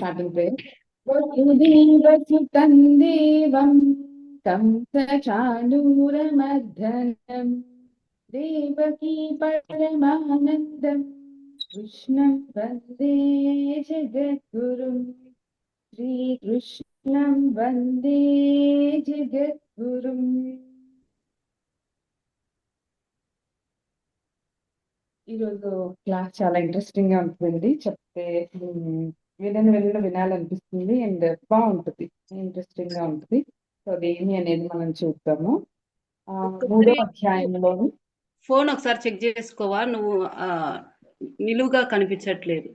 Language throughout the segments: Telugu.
Starting prayer. వసుదేవసుతం దేవం కంసచాణూరమర్దనం దేవకీ పరమానందం కృష్ణం వందే జగద్గురుం శ్రీకృష్ణం వందే జగద్గురుం. ఈరోజు క్లాస్ చాలా ఇంట్రెస్టింగ్ గా ఉంటుంది. చెప్తే వినాలనిపిస్తుంది అండ్ బాగుంటుంది, ఇంట్రెస్టింగ్ గా ఉంటుంది. సో అదేమి అనేది మనం చూద్దాము. మూడో అధ్యాయంలో ఫోన్ ఒకసారి చెక్ చేసుకోవా? నువ్వు నిలువుగా కనిపించట్లేదు.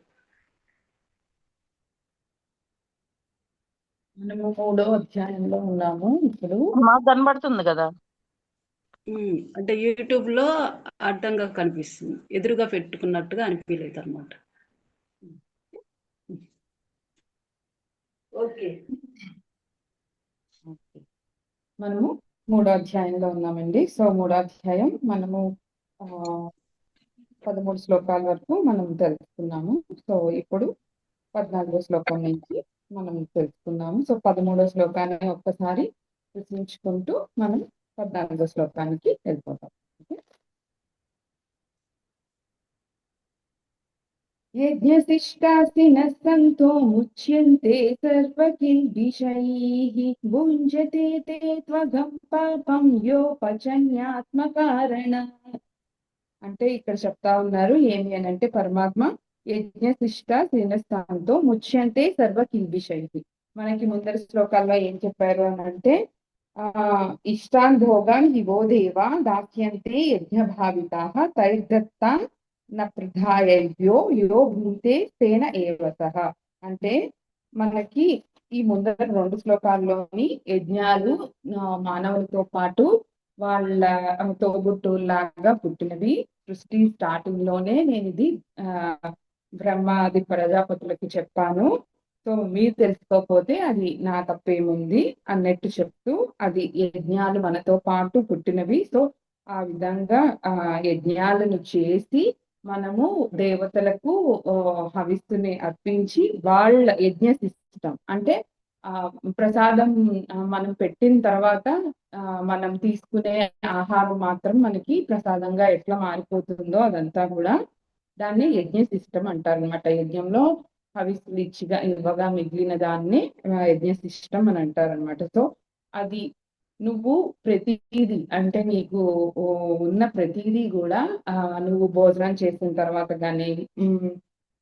మనము మూడో అధ్యాయంలో ఉన్నాము. ఇప్పుడు మాకు కనబడుతుంది కదా, అంటే యూట్యూబ్ లో అడ్డంగా కనిపిస్తుంది, ఎదురుగా పెట్టుకున్నట్టుగా అనిపించలేదు అనమాట. ఓకే, మనము మూడో అధ్యాయంలో ఉన్నామండి. సో మూడో అధ్యాయం మనము 13 శ్లోకాల వరకు మనం తెలుసుకున్నాము. సో ఇప్పుడు 14వ శ్లోకం నుంచి మనం తెలుసుకున్నాము. సో 13వ శ్లోకాన్ని ఒక్కసారి ప్రశ్నించుకుంటూ మనం 14వ శ్లోకానికి వెళ్ళిపోతాం. యజ్ఞశిష్టాసినః సంతో ముచ్యంతే సర్వకిల్బిషైః భుంజతే తే త్వగం పాపం యోపచన్యాత్మకారణ. అంటే ఇక్కడ చెప్తా ఉన్నారు ఏమి అని అంటే, పరమాత్మ యజ్ఞశిష్టాసినః ముచ్యంతే సర్వకిల్బిషైః. మనకి ముందరి శ్లోకాల్లో ఏం చెప్పారు అని అంటే, ఇష్టాన్ భోగాన్ హివో దేవా దాస్యంతే యజ్ఞభావితాః తైర్దత్తాన్ న ప్రధాయో యో భూతే తేన ఏవసః. అంటే మనకి ఈ ముందర 2 శ్లోకాల్లోని యజ్ఞాలు మానవులతో పాటు వాళ్ళ తోబుట్టులాగా పుట్టినవి. సృష్టి స్టార్టింగ్ లోనే నేను ఇది బ్రహ్మాది ప్రజాపతులకి చెప్పాను, సో మీరు తెలుసుకోకపోతే అది నా తప్పేముంది అన్నట్టు చెప్తూ, అది యజ్ఞాలు మనతో పాటు పుట్టినవి. సో ఆ విధంగా యజ్ఞాలను చేసి మనము దేవతలకు హవిస్సుని అర్పించి వాళ్ళ యజ్ఞ సిస్టం అంటే ప్రసాదం మనం పెట్టిన తర్వాత మనం తీసుకునే ఆహారం మాత్రం మనకి ప్రసాదంగా ఎట్లా మారిపోతుందో అదంతా కూడా దాన్ని యజ్ఞ సిస్టమ్ అంటారు అనమాట. యజ్ఞంలో హవిస్సులు ఇవ్వగా మిగిలిన దాన్ని యజ్ఞ సిస్టమ్ అని అంటారు అనమాట. సో అది నువ్వు ప్రతిదీ అంటే నీకు ఉన్న ప్రతిదీ కూడా నువ్వు భోజనం చేసిన తర్వాత కానీ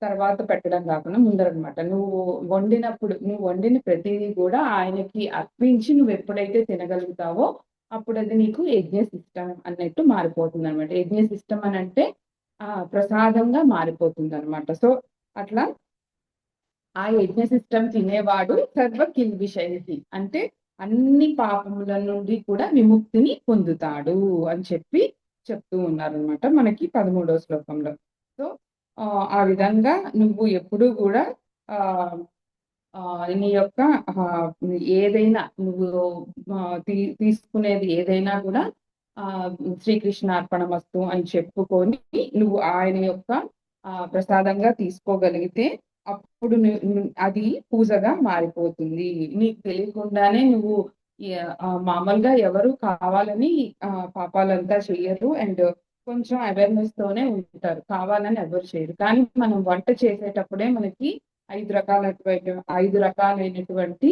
తర్వాత పెట్టడం కాకుండా ముందరనమాట, నువ్వు వండిన ప్రతిదీ కూడా ఆయనకి అర్పించి నువ్వు ఎప్పుడైతే తినగలుగుతావో అప్పుడు అది నీకు యజ్ఞ సిస్టమ్ అన్నట్టు మారిపోతుంది అనమాట. యజ్ఞ సిస్టమ్ అని అంటే ప్రసాదంగా మారిపోతుంది అనమాట. సో అట్లా ఆ యజ్ఞ సిస్టమ్ తినేవాడు సర్వ కిల్బిషైః అంటే అన్ని పాపముల నుండి కూడా విముక్తిని పొందుతాడు అని చెప్తూ ఉన్నారనమాట మనకి 13వ శ్లోకంలో. సో ఆ విధంగా నువ్వు ఎప్పుడు కూడా నీ యొక్క ఏదైనా నువ్వు తీసుకునేది ఏదైనా కూడా శ్రీకృష్ణ అర్పణమస్తు అని చెప్పుకొని నువ్వు ఆయన యొక్క ప్రసాదంగా తీసుకోగలిగితే అప్పుడు అది పూజగా మారిపోతుంది. నీకు తెలియకుండానే నువ్వు మామూలుగా ఎవరు కావాలని పాపాలంతా చెయ్యరు అండ్ కొంచెం అవేర్నెస్ తోనే ఉంటారు, కావాలని ఎవరు చేయరు. కానీ మనం వంట చేసేటప్పుడే మనకి 5 రకాలైనటువంటి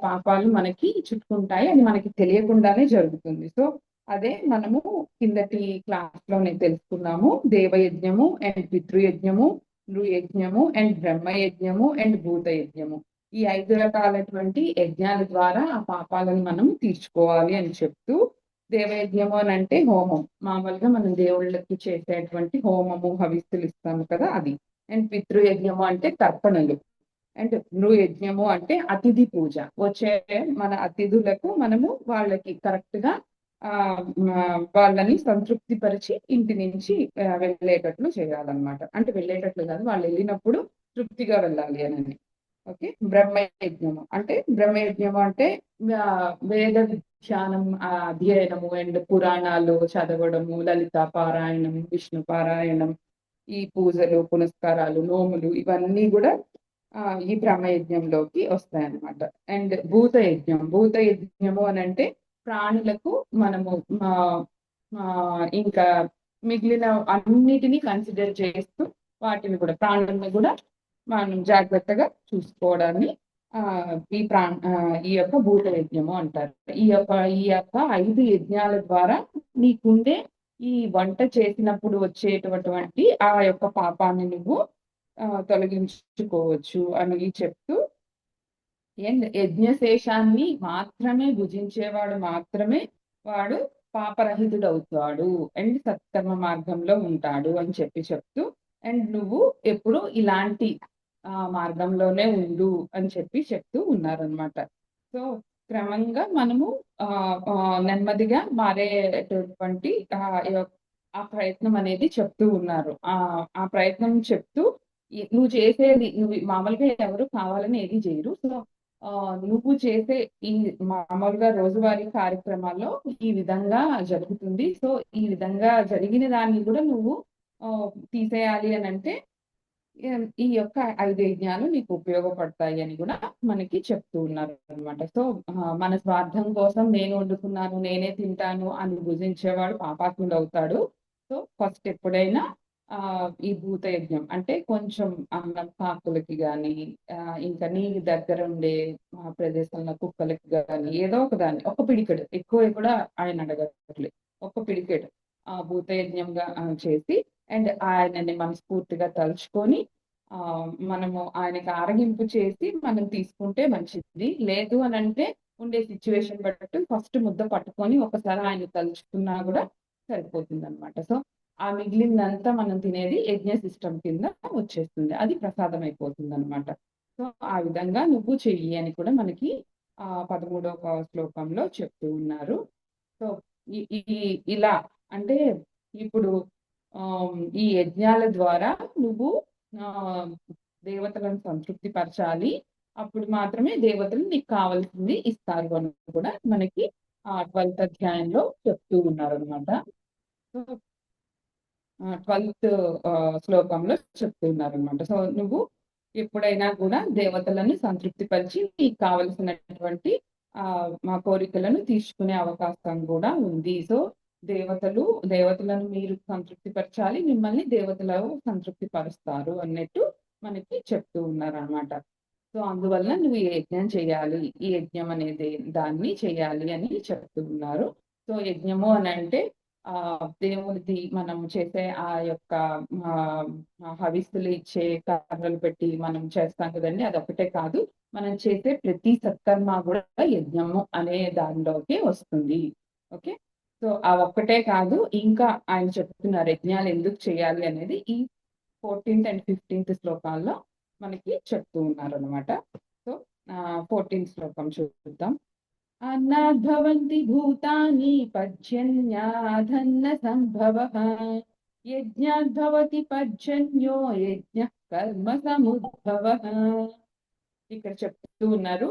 పాపాలు మనకి చుట్టుకుంటాయి. అది మనకి తెలియకుండానే జరుగుతుంది. సో అదే మనము కిందటి క్లాస్ లోనే తెలుసుకున్నాము. దేవయజ్ఞము అండ్ పితృయజ్ఞము, నృయజ్ఞము అండ్ బ్రహ్మయజ్ఞము అండ్ భూతయజ్ఞము, ఈ 5 రకాలైనటువంటి యజ్ఞాల ద్వారా ఆ పాపాలను మనం తీర్చుకోవాలి అని చెప్తూ, దేవయజ్ఞము అని అంటే హోమం, మామూలుగా మనం దేవుళ్ళకి చేసేటువంటి హోమము హవిస్సులు ఇస్తాము కదా అది. అండ్ పితృయజ్ఞము అంటే తర్పణలు. అండ్ నృయజ్ఞము అంటే అతిథి పూజ, వచ్చే మన అతిథులకు మనము వాళ్ళకి కరెక్ట్ గా వాళ్ళని సంతృప్తి పరిచి ఇంటి నుంచి వెళ్ళేటట్లు చేయాలన్నమాట. అంటే వెళ్ళేటట్లు కాదు, వాళ్ళు వెళ్ళినప్పుడు తృప్తిగా వెళ్ళాలి అని. ఓకే. బ్రహ్మయజ్ఞము అంటే వేద విజ్ఞానం అధ్యయనము అండ్ పురాణాలు చదవడము, లలిత పారాయణం, విష్ణు పారాయణం, ఈ పూజలు పునస్కారాలు నోములు ఇవన్నీ కూడా ఈ బ్రహ్మయజ్ఞంలోకి వస్తాయన్నమాట. అండ్ భూత యజ్ఞము అని అంటే ప్రాణులకు మనము ఇంకా మిగిలిన అన్నిటినీ కన్సిడర్ చేస్తూ వాటిని కూడా ప్రాణులను కూడా మనం జాగ్రత్తగా చూసుకోవడాన్ని ఆ ఈ యొక్క భూత యజ్ఞము అంటారు. ఈ యొక్క 5 యజ్ఞాల ద్వారా నీకుండే ఈ వంట చేసినప్పుడు వచ్చేటటువంటి ఆ యొక్క పాపాన్ని నువ్వు తొలగించుకోవచ్చు అని చెప్తూ యజ్ఞశేషాన్ని మాత్రమే భుజించేవాడు మాత్రమే వాడు పాపరహితుడవుతాడు అండ్ సత్కర్మ మార్గంలో ఉంటాడు అని చెప్తూ అండ్ నువ్వు ఎప్పుడు ఇలాంటి మార్గంలోనే ఉండు అని చెప్తూ ఉన్నారనమాట. సో క్రమంగా మనము నెమ్మదిగా మారేటటువంటి ఆ ప్రయత్నం అనేది చెప్తూ ఉన్నారు. ఆ ప్రయత్నం చెప్తూ నువ్వు చేసేది నువ్వు మామూలుగా ఎవరు కావాలని ఏది చేయరు. సో నువ్వు చేసే ఈ మామూలుగా రోజువారీ కార్యక్రమాల్లో ఈ విధంగా జరుగుతుంది. సో ఈ విధంగా జరిగిన దాన్ని కూడా నువ్వు తీసేయాలి అని అంటే ఈ యొక్క 5 యజ్ఞాలు నీకు ఉపయోగపడతాయి అని కూడా మనకి చెప్తూ ఉన్నారు అనమాట. సో మన స్వార్థం కోసం నేను వండుకున్నాను నేనే తింటాను అని భుజించేవాడు పాపాత్ముడు అవుతాడు. సో ఫస్ట్ ఎప్పుడైనా ఈ భూత యజ్ఞం అంటే కొంచెం అన్నం కాకులకి కానీ ఇంకా నీ దగ్గర ఉండే ప్రదేశంలో కుక్కలకి కానీ ఏదో ఒక దాన్ని ఒక పిడికెడు ఎక్కువ కూడా ఆయన అడగట్లేదు, ఒక పిడికెడు భూత యజ్ఞంగా చేసి అండ్ ఆయనని మనస్ఫూర్తిగా తలుచుకొని మనము ఆయనకి ఆరగింపు చేసి మనం తీసుకుంటే మంచిది. లేదు అని అంటే ఉండే సిచ్యువేషన్ బట్టి ఫస్ట్ ముద్ద పట్టుకొని ఒకసారి ఆయన తలుచుకున్నా కూడా సరిపోతుంది అనమాట. సో ఆ మిగిలిందంతా మనం తినేది యజ్ఞ సిస్టమ్ కింద వచ్చేస్తుంది, అది ప్రసాదం అయిపోతుంది అనమాట. సో ఆ విధంగా నువ్వు చెయ్యి అని కూడా మనకి 13వ శ్లోకంలో చెప్తూ ఉన్నారు. సో ఇలా అంటే ఇప్పుడు ఈ యజ్ఞాల ద్వారా నువ్వు దేవతలను సంతృప్తి పరచాలి, అప్పుడు మాత్రమే దేవతలు నీకు కావాల్సింది ఇస్తారు అని కూడా మనకి 12th అధ్యాయంలో చెప్తూ ఉన్నారు అనమాట. సో 12th శ్లోకంలో చెప్తున్నారు అనమాట. సో నువ్వు ఎప్పుడైనా కూడా దేవతలను సంతృప్తి పరిచి నీకు కావలసినటువంటి మా కోరికలను తీసుకునే అవకాశం కూడా ఉంది. సో దేవతలను మీరు సంతృప్తి పరచాలి, మిమ్మల్ని దేవతలు సంతృప్తి పరుస్తారు అన్నట్టు మనకి చెప్తూ ఉన్నారు అనమాట. సో అందువల్ల నువ్వు ఈ యజ్ఞం చేయాలి, ఈ యజ్ఞం అనేది దాన్ని చేయాలి అని చెప్తూ ఉన్నారు. సో యజ్ఞము అని అంటే దేవుడిది మనం చేసే ఆ యొక్క హవిస్సులు ఇచ్చే కర్రలు పెట్టి మనం చేస్తాం కదండి, అదొకటే కాదు, మనం చేసే ప్రతి సత్కర్మ కూడా యజ్ఞము అనే దానిలోకి వస్తుంది. ఓకే, సో ఆ ఒక్కటే కాదు, ఇంకా ఆయన చెప్తున్నారు యజ్ఞాలు ఎందుకు చేయాలి అనేది ఈ 14th and 15th శ్లోకాల్లో మనకి చెప్తూ ఉన్నారు అనమాట. సో 14th శ్లోకం చూద్దాం. అన్నాద్భవంతి భూతాని పర్జన్యాధన్న సంభవః యజ్ఞాద్భవతి పర్జన్యో యజ్ఞ కర్మ సముద్భవః. ఇక్కడ చెప్తూ ఉన్నారు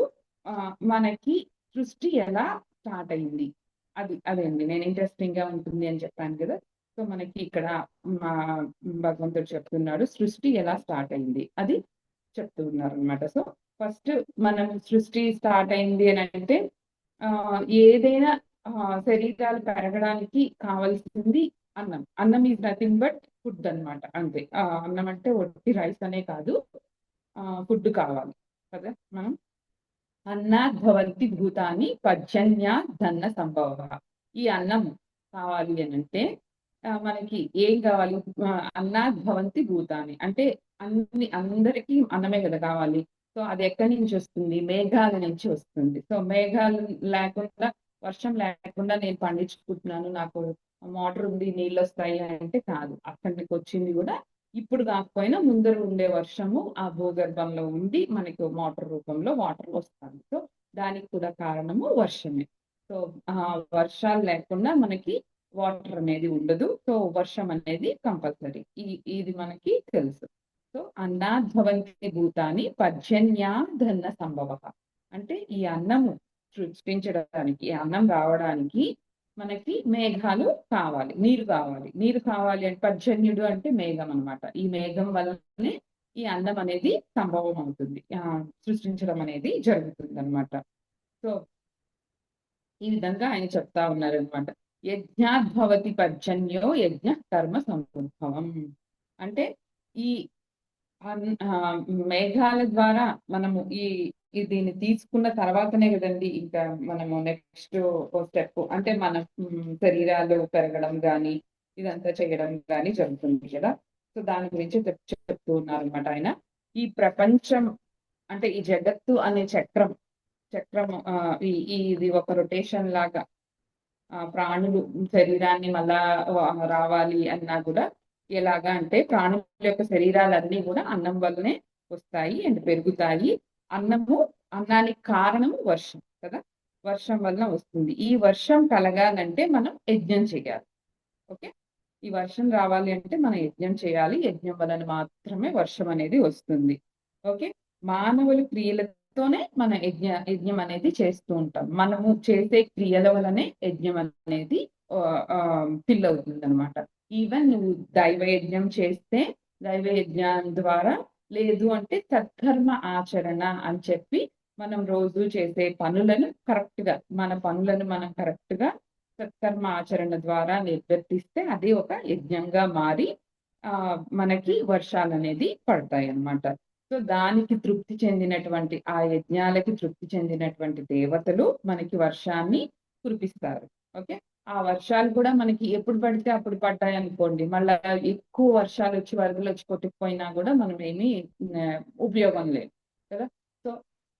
మనకి సృష్టి ఎలా స్టార్ట్ అయింది, అదండి నేను ఇంట్రెస్టింగ్ గా ఉంటుంది అని చెప్పాను కదా. సో మనకి ఇక్కడ భగవంతుడు చెప్తున్నాడు సృష్టి ఎలా స్టార్ట్ అయింది అది చెప్తూ ఉన్నారు అనమాట. సో ఫస్ట్ మనం సృష్టి స్టార్ట్ అయింది అని అంటే ఏదైనా శరీరాలు పెరగడానికి కావాల్సింది అన్నం ఈజ్ నథింగ్ బట్ ఫుడ్ అనమాట, అంతే. అన్నం అంటే ఒట్టి రైస్ అనే కాదు, ఫుడ్ కావాలి కదా. మనం అన్నాద్భవంతి భూతాని పర్జన్యాధన్న సంభవ, ఈ అన్నం కావాలి అని అంటే మనకి ఏం కావాలి, అన్నాద్భవంతి భూతాని అంటే అందరికీ అన్నమే కదా కావాలి. సో అది ఎక్కడి నుంచి వస్తుంది, మేఘాల నుంచి వస్తుంది. సో మేఘాలు లేకుండా వర్షం లేకుండా నేను పండించుకుంటున్నాను, నాకు మోటార్ ఉంది నీళ్ళు వస్తాయి అంటే కాదు, అక్కడికి వచ్చింది కూడా ఇప్పుడు కాకపోయినా ముందర ఉండే వర్షము ఆ భూగర్భంలో ఉండి మనకి మోటార్ రూపంలో వాటర్ వస్తుంది. సో దానికి కూడా కారణము వర్షమే. సో వర్షాలు లేకుండా మనకి వాటర్ అనేది ఉండదు. సో వర్షం అనేది కంపల్సరీ, ఇది మనకి తెలుసు. సో అన్నాద్భవంతి భూతాని పర్జన్యాధన్న సంభవ అంటే ఈ అన్నము సృష్టించడానికి, ఈ అన్నం రావడానికి మనకి మేఘాలు కావాలి, నీరు కావాలి. నీరు కావాలి అంటే పర్జన్యుడు అంటే మేఘం అనమాట. ఈ మేఘం వల్లనే ఈ అన్నం అనేది సంభవం అవుతుంది, సృష్టించడం అనేది జరుగుతుంది అనమాట. సో ఈ విధంగా ఆయన చెప్తా ఉన్నారనమాట. యజ్ఞాద్భవతి పర్జన్యో యజ్ఞ కర్మ సముద్భవం. అంటే ఈ మేఘాల ద్వారా మనము దీన్ని తీసుకున్న తర్వాతనే కదండి ఇంకా మనము నెక్స్ట్ స్టెప్ అంటే మన శరీరాలు పెరగడం కానీ ఇదంతా చేయడం కానీ జరుగుతుంది కదా. సో దాని గురించి చెప్తూ ఉన్నారు అనమాట ఆయన. ఈ ప్రపంచం అంటే ఈ జగత్తు అనే చక్రం ఇది ఒక రొటేషన్ లాగా ప్రాణులు శరీరాన్ని మళ్ళా రావాలి అన్నా కూడా ఎలాగా అంటే ప్రాణుల యొక్క శరీరాలన్నీ కూడా అన్నం వల్లనే వస్తాయి అండ్ పెరుగుతాయి. అన్నానికి కారణం వర్షం కదా, వర్షం వలన వస్తుంది. ఈ వర్షం కలగాలంటే మనం యజ్ఞం చేయాలి. ఓకే, ఈ వర్షం రావాలి అంటే మనం యజ్ఞం చేయాలి. యజ్ఞం వలన మాత్రమే వర్షం అనేది వస్తుంది. ఓకే, మానవుల క్రియలతోనే మన యజ్ఞం అనేది చేస్తూ ఉంటాం. మనము చేసే క్రియల వలనే యజ్ఞం అనేది ఫిల్ అవుతుంది అనమాట. ఈవెన్ నువ్వు దైవ యజ్ఞం చేస్తే దైవ యజ్ఞం ద్వారా, లేదు అంటే సత్కర్మ ఆచరణ అని చెప్పి మనం రోజు చేసే పనులను మన పనులను మనం కరెక్ట్ గా సత్కర్మ ఆచరణ ద్వారా నిర్వర్తిస్తే అది ఒక యజ్ఞంగా మారి మనకి వర్షాలు అనేది పడతాయి అన్నమాట. సో దానికి తృప్తి చెందినటువంటి ఆ యజ్ఞాలకి తృప్తి చెందినటువంటి దేవతలు మనకి వర్షాన్ని కురిపిస్తారు. ఓకే, ఆ వర్షాలు కూడా మనకి ఎప్పుడు పడితే అప్పుడు పడ్డాయి అనుకోండి, మళ్ళా ఎక్కువ వర్షాలు వచ్చి వరదలు వచ్చి కొట్టుకుపోయినా కూడా మనం ఏమీ ఉపయోగం లేదు కదా. సో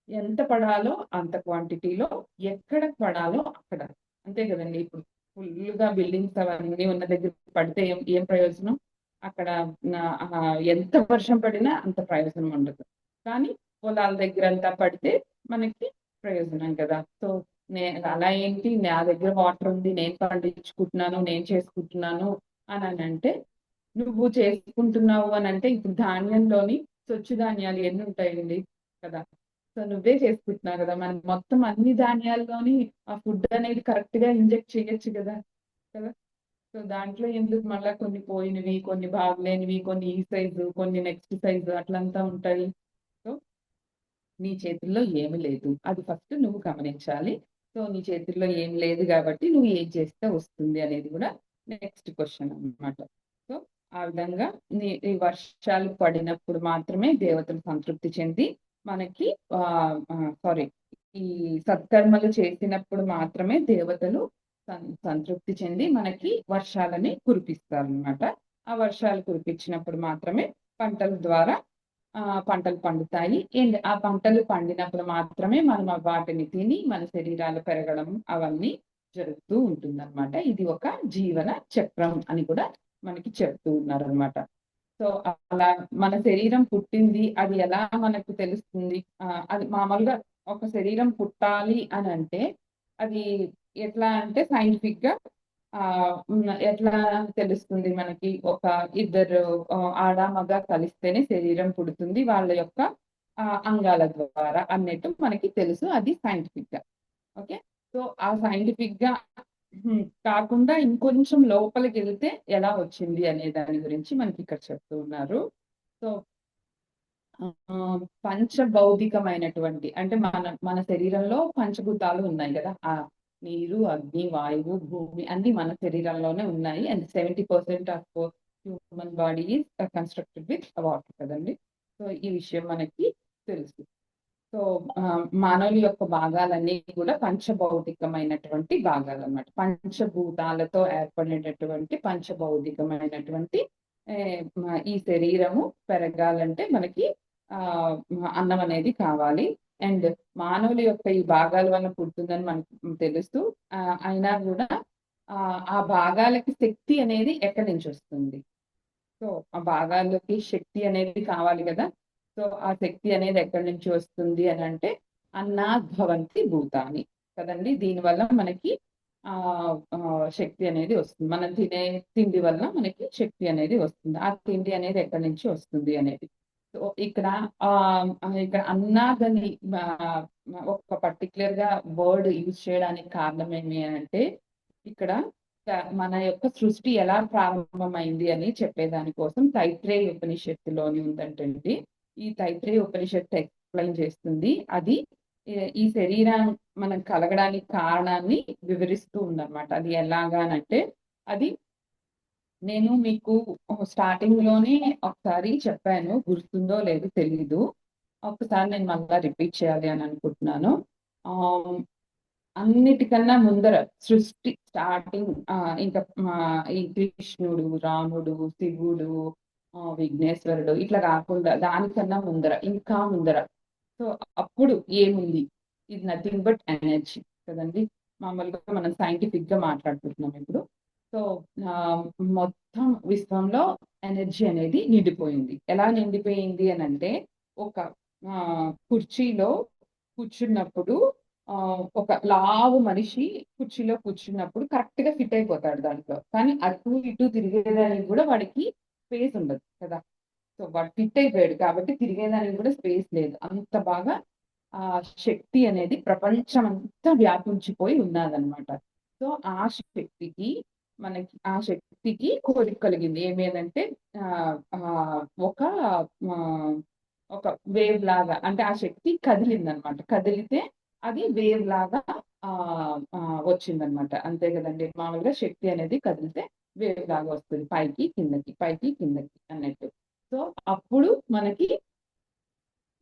ఎంత పడాలో అంత క్వాంటిటీలో, ఎక్కడ పడాలో అక్కడ, అంతే కదండి. ఇప్పుడు ఫుల్గా బిల్డింగ్స్ అవన్నీ ఉన్న దగ్గర పడితే ఏం ప్రయోజనం? అక్కడ ఎంత వర్షం పడినా అంత ప్రయోజనం ఉండదు. కానీ పొలాల దగ్గర అంతా పడితే మనకి ప్రయోజనం కదా. సో అలా ఏంటి, నా దగ్గర వాటర్ ఉంది, నేను పండించుకుంటున్నాను, నేను చేసుకుంటున్నాను అని అంటే, నువ్వు చేసుకుంటున్నావు అని అంటే ఇప్పుడు ధాన్యంలోని సొచ్చు ధాన్యాలు ఎన్ని ఉంటాయండి కదా. సో నువ్వే చేసుకుంటున్నావు కదా, మనం మొత్తం అన్ని ధాన్యాల్లోని ఆ ఫుడ్ అనేది కరెక్ట్ గా ఇంజెక్ట్ చేయొచ్చు కదా. సో దాంట్లో ఎందుకు మళ్ళా కొన్ని పోయినవి, కొన్ని బాగలేనివి, కొన్ని ఈ సైజు, కొన్ని నెక్స్ట్ సైజు అట్లంతా ఉంటాయి. సో నీ చేతుల్లో ఏమి లేదు, అది ఫస్ట్ నువ్వు గమనించాలి. సో నీ చేతుల్లో ఏం లేదు కాబట్టి నువ్వు ఏం చేస్తే వస్తుంది అనేది కూడా నెక్స్ట్ క్వశ్చన్ అన్నమాట. సో ఆ విధంగా ఈ వర్షాలు పడినప్పుడు మాత్రమే దేవతలు సంతృప్తి చెంది మనకి ఈ సత్కర్మలు చేసినప్పుడు మాత్రమే దేవతలు సంతృప్తి చెంది మనకి వర్షాలని కురిపిస్తారు అన్నమాట. ఆ వర్షాలు కురిపించినప్పుడు మాత్రమే పంటల ద్వారా పంటలు పండుతాయి. అండ్ ఆ పంటలు పండినప్పుడు మాత్రమే మనం వాటిని తిని మన శరీరాలు పెరగడం అవన్నీ జరుగుతూ ఉంటుందన్నమాట. ఇది ఒక జీవన చక్రం అని కూడా మనకి చెప్తూ ఉన్నారు అనమాట. సో అలా మన శరీరం పుట్టింది, అది ఎలా మనకు తెలుస్తుంది? అది మామూలుగా ఒక శరీరం పుట్టాలి అని అంటే అది ఎట్లా అంటే సైంటిఫిక్ గా ఎట్లా తెలుస్తుంది మనకి? ఒక ఇద్దరు ఆడ మగ కలిస్తేనే శరీరం పుడుతుంది వాళ్ళ యొక్క అంగాల ద్వారా అన్నట్టు మనకి తెలుసు, అది సైంటిఫిక్ గా. ఓకే, సో ఆ సైంటిఫిక్ గా కాకుండా ఇంకొంచెం లోపలికి వెళ్తే ఎలా వచ్చింది అనే దాని గురించి మనకి ఇక్కడ చెప్తూ ఉన్నారు. సో పంచభౌతికమైనటువంటి అంటే మన శరీరంలో పంచభూతాలు ఉన్నాయి కదా, ఆ నీరు, అగ్ని, వాయువు, భూమి అన్ని మన శరీరంలోనే ఉన్నాయి. And 70% of human body is constructed with water కదండి. సో ఈ విషయం మనకి తెలుసు. సో మానవుల యొక్క భాగాలన్నీ కూడా పంచభౌతికమైనటువంటి భాగాలు అన్నమాట. పంచభూతాలతో ఏర్పడినటువంటి పంచభౌతికమైనటువంటి ఈ శరీరము పెరగాలంటే మనకి అన్నం అనేది కావాలి. అండ్ మానవుల యొక్క ఈ భాగాల వల్ల పుడుతుందని మనకు తెలుస్తూ అయినా కూడా ఆ భాగాలకి శక్తి అనేది ఎక్కడి నుంచి వస్తుంది? సో ఆ భాగాలకి శక్తి అనేది కావాలి కదా. సో ఆ శక్తి అనేది ఎక్కడి నుంచి వస్తుంది అని అంటే అన్నాద్భవంతి భూతాని కదండి. దీనివల్ల మనకి శక్తి అనేది వస్తుంది. మనం తినే తిండి వల్ల మనకి శక్తి అనేది వస్తుంది. ఆ తిండి అనేది ఎక్కడి నుంచి వస్తుంది అనేది. సో ఇక్కడ అన్నాదని ఒక పర్టికులర్ గా వర్డ్ యూజ్ చేయడానికి కారణం ఏమి అంటే ఇక్కడ మన యొక్క సృష్టి ఎలా ప్రారంభమైంది అని చెప్పేదాని కోసం తైత్రేయ ఉపనిషత్తులోని ఉందంటండి. ఈ తైత్రేయ ఉపనిషత్తు ఎక్స్ప్లెయిన్ చేస్తుంది. అది ఈ శరీరం మనం కలగడానికి కారణాన్ని వివరిస్తూ ఉందన్నమాట. అది ఎలాగానంటే అది నేను మీకు స్టార్టింగ్ లోనే ఒకసారి చెప్పాను, గుర్తుందో లేదో తెలీదు. ఒకసారి నేను మళ్ళా రిపీట్ చేయాలి అని అనుకుంటున్నాను. ఆ అన్నిటికన్నా ముందర సృష్టి స్టార్టింగ్ ఇంకా ఈ కృష్ణుడు, రాముడు, శివుడు, విఘ్నేశ్వరుడు ఇట్లా కాకుండా దానికన్నా ముందర, ఇంకా ముందర. సో అప్పుడు ఏముంది? ఇది నథింగ్ బట్ ఎనర్జీ కదండి. మామూలుగా మనం సైంటిఫిక్ గా మాట్లాడుకుంటున్నాం ఇప్పుడు. సో మొత్తం విశ్వంలో ఎనర్జీ అనేది నిండిపోయింది. ఎలా నిండిపోయింది అని అంటే, ఒక కుర్చీలో కూర్చున్నప్పుడు ఒక లావు మనిషి కుర్చీలో కూర్చున్నప్పుడు కరెక్ట్ గా ఫిట్ అయిపోతాడు దాంట్లో. కానీ అటు ఇటు తిరిగేదానికి కూడా వాడికి స్పేస్ ఉండదు కదా. సో వాడు ఫిట్ అయిపోయాడు కాబట్టి తిరిగేదానికి కూడా స్పేస్ లేదు. అంత బాగా ఆ శక్తి అనేది ప్రపంచం అంతా వ్యాపించిపోయి ఉన్నదన్నమాట. సో ఆ శక్తికి కోరిక కలిగింది. ఏమేదంటే ఆ ఆ ఒక ఆ, ఒక వేవ్ లాగా, అంటే ఆ శక్తి కదిలిందనమాట. కదిలితే అది వేవ్ లాగా ఆ ఆ వచ్చిందనమాట. అంతే కదండి. మామూలుగా శక్తి అనేది కదిలితే వేవ్ లాగా వస్తుంది, పైకి కిందకి పైకి కిందకి అన్నట్టు. సో అప్పుడు మనకి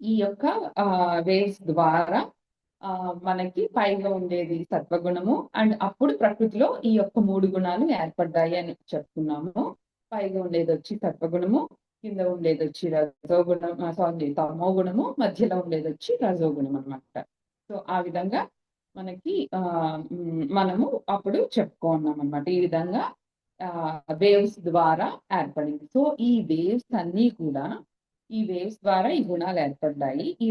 ఈ యొక్క వేవ్స్ ద్వారా మనకి పైగా ఉండేది సత్వగుణము, అండ్ అప్పుడు ప్రకృతిలో ఈ యొక్క 3 గుణాలు ఏర్పడ్డాయి అని చెప్తున్నాము. పైగా ఉండేది వచ్చి సత్వగుణము, కింద ఉండేది వచ్చి రజోగుణం, సారీ తమో గుణము, మధ్యలో ఉండేది వచ్చి రజోగుణం అనమాట. సో ఆ విధంగా మనకి మనము అప్పుడు చెప్పుకున్నాం అనమాట. ఈ విధంగా వేవ్స్ ద్వారా ఏర్పడింది. సో ఈ వేవ్స్ ద్వారా ఈ గుణాలు ఏర్పడ్డాయి. ఈ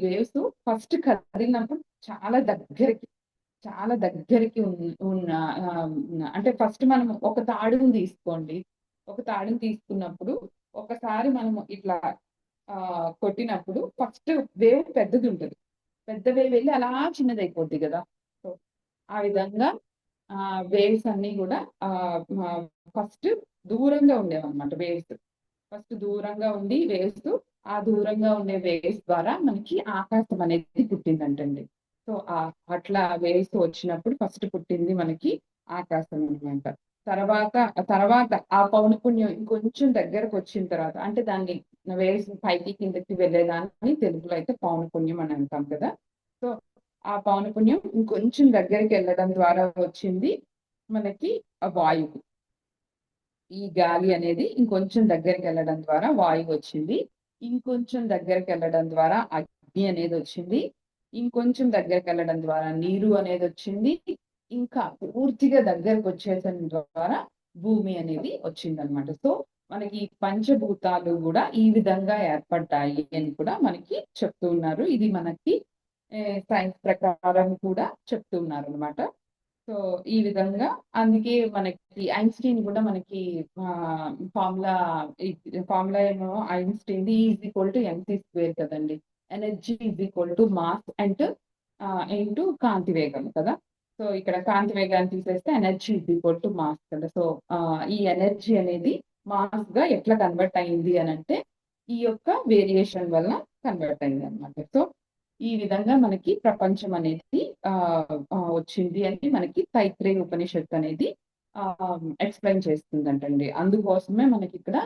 వేవ్స్ ఫస్ట్ కదిలినప్పుడు చాలా దగ్గరికి ఉన్న అంటే ఫస్ట్ మనం ఒక తాడుని తీసుకోండి. ఒక తాడుని తీసుకున్నప్పుడు ఒకసారి మనము ఇట్లా కొట్టినప్పుడు ఫస్ట్ వేవ్ పెద్దది ఉంటుంది. పెద్ద వేవ్ వెళ్ళి అలా చిన్నదైపోద్ది కదా. సో ఆ విధంగా వేవ్స్ అన్ని కూడా ఫస్ట్ దూరంగా ఉండేవన్నమాట. ఫస్ట్ దూరంగా ఉండి వేవ్స్, ఆ దూరంగా ఉండే వేవ్స్ ద్వారా మనకి ఆకాశం అనేది పుట్టిందంటండి. సో అట్లా వేవ్స్ వచ్చినప్పుడు ఫస్ట్ పుట్టింది మనకి ఆకాశం అనమాట. తర్వాత తర్వాత ఆ పౌనపుణ్యం ఇంకొంచెం దగ్గరకు వచ్చిన తర్వాత, అంటే దాన్ని వేవ్స్ పైకి కిందకి వెళ్ళేదాన్ని తెలుగులో అయితే పౌనపుణ్యం అని అంటాం కదా. సో ఆ పౌనపుణ్యం ఇంకొంచెం దగ్గరికి వెళ్ళడం ద్వారా వచ్చింది మనకి ఆ వాయువు. ఈ గాలి అనేది ఇంకొంచెం దగ్గరికి వెళ్ళడం ద్వారా వాయువు వచ్చింది. ఇంకొంచెం దగ్గరికి వెళ్ళడం ద్వారా అగ్ని అనేది వచ్చింది. ఇంకొంచెం దగ్గరికి వెళ్ళడం ద్వారా నీరు అనేది వచ్చింది. ఇంకా పూర్తిగా దగ్గరకు వచ్చేసిన ద్వారా భూమి అనేది వచ్చింది అనమాట. సో మనకి పంచభూతాలు కూడా ఈ విధంగా ఏర్పడ్డాయి అని కూడా మనకి చెప్తూ ఉన్నారు. ఇది మనకి సైన్స్ ప్రకారం కూడా చెప్తూ ఉన్నారు అనమాట. సో ఈ విధంగా అందుకే మనకి ఐన్స్టీన్ కూడా మనకి ఫార్ములా ఫార్ములా ఏమో Einstein is equal to MC square కదండి. Energy is equal to mass and into కాంతి వేగం కదా. సో ఇక్కడ కాంతి వేగాన్ని తీసేస్తే energy is equal to mass కదా. సో ఈ ఎనర్జీ అనేది మాస్ గా ఎట్లా కన్వర్ట్ అయింది అని అంటే ఈ యొక్క వేరియేషన్ వల్ల కన్వర్ట్ అయింది అనమాట. సో ఈ విధంగా మనకి ప్రపంచం అనేది వచ్చింది అని మనకి తైత్రేయ ఉపనిషత్తు అనేది ఎక్స్ప్లెయిన్ చేస్తుందంటండి. అందుకోసమే మనకి ఇక్కడ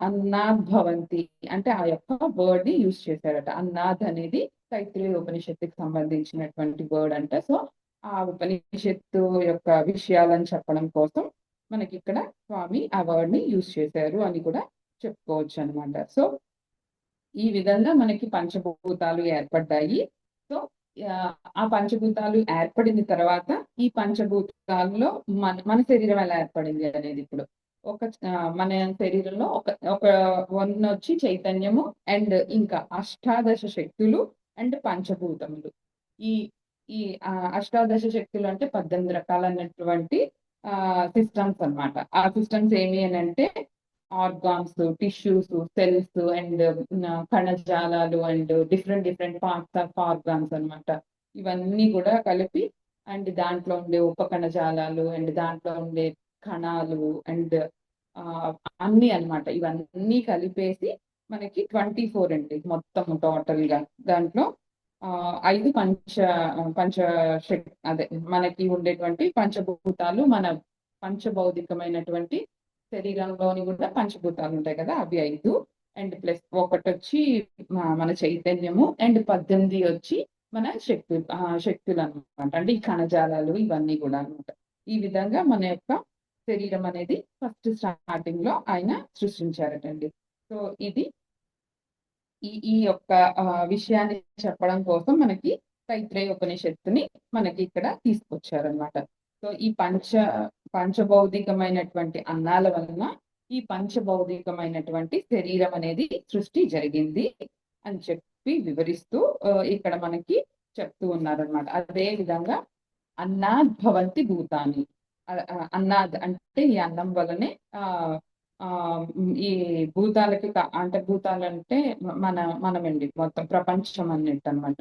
అన్నాద్ భవంతి అంటే ఆ యొక్క వర్డ్ ని యూజ్ చేశారట. అన్నాద్ అనేది తైత్రేయ ఉపనిషత్తుకి సంబంధించినటువంటి వర్డ్ అంట. సో ఆ ఉపనిషత్తు యొక్క విషయాలను చెప్పడం కోసం మనకి ఇక్కడ స్వామి ఆ వర్డ్ ని యూజ్ చేశారు అని కూడా చెప్పుకోవచ్చు అనమాట. సో ఈ విధంగా మనకి పంచభూతాలు ఏర్పడ్డాయి. సో ఆ పంచభూతాలు ఏర్పడిన తర్వాత ఈ పంచభూతాల్లో మన శరీరం ఎలా ఏర్పడింది అనేది ఇప్పుడు మన శరీరంలో ఒక వన్ వచ్చి చైతన్యము, అండ్ ఇంకా అష్టాదశ శక్తులు అండ్ పంచభూతములు. ఈ ఈ అష్టాదశ శక్తులు అంటే 18 రకాలైనటువంటి సిస్టమ్స్ అన్నమాట. ఆ సిస్టమ్స్ ఏమి అని అంటే ఆర్గాన్స్, టిష్యూస్, సెల్స్ అండ్ కణజాలాలు and different parts of organs అన్నమాట. ఇవన్నీ కూడా కలిపి అండ్ దాంట్లో ఉండే ఉపకణజాలాలు అండ్ దాంట్లో ఉండే కణాలు అండ్ అన్ని అన్నమాట. ఇవన్నీ కలిపేసి మనకి 24 అండి మొత్తం టోటల్ గా. దాంట్లో 5 పంచ అదే మనకి ఉండేటువంటి పంచభూతాలు, మన పంచభౌతికమైనటువంటి శరీరంలోని కూడా పంచభూతాలు ఉంటాయి కదా, అవి 5 అండ్ ప్లస్ ఒకటి వచ్చి మన చైతన్యము అండ్ 18 వచ్చి మన శక్తులు అనమాట. అంటే ఈ కణజాలాలు ఇవన్నీ కూడా అనమాట. ఈ విధంగా మన యొక్క శరీరం అనేది ఫస్ట్ స్టార్టింగ్ లో ఆయన సృష్టించారటండి. సో ఇది ఈ యొక్క విషయాన్ని చెప్పడం కోసం మనకి తైత్రేయ ఉపనిషత్తుని మనకి ఇక్కడ తీసుకొచ్చారనమాట. సో ఈ పంచభౌతికమైనటువంటి అన్నాల వలన ఈ పంచభౌతికమైనటువంటి శరీరం అనేది సృష్టి జరిగింది అని చెప్పి వివరిస్తూ ఇక్కడ మనకి చెప్తూ ఉన్నారనమాట. అదే విధంగా అన్నాద్ భవంతి భూతాని. అన్నాద్ అంటే ఈ అన్నం వలనే ఈ భూతాలకి అంటే భూతాలంటే మనమండి మొత్తం ప్రపంచం అన్నట్టు అనమాట.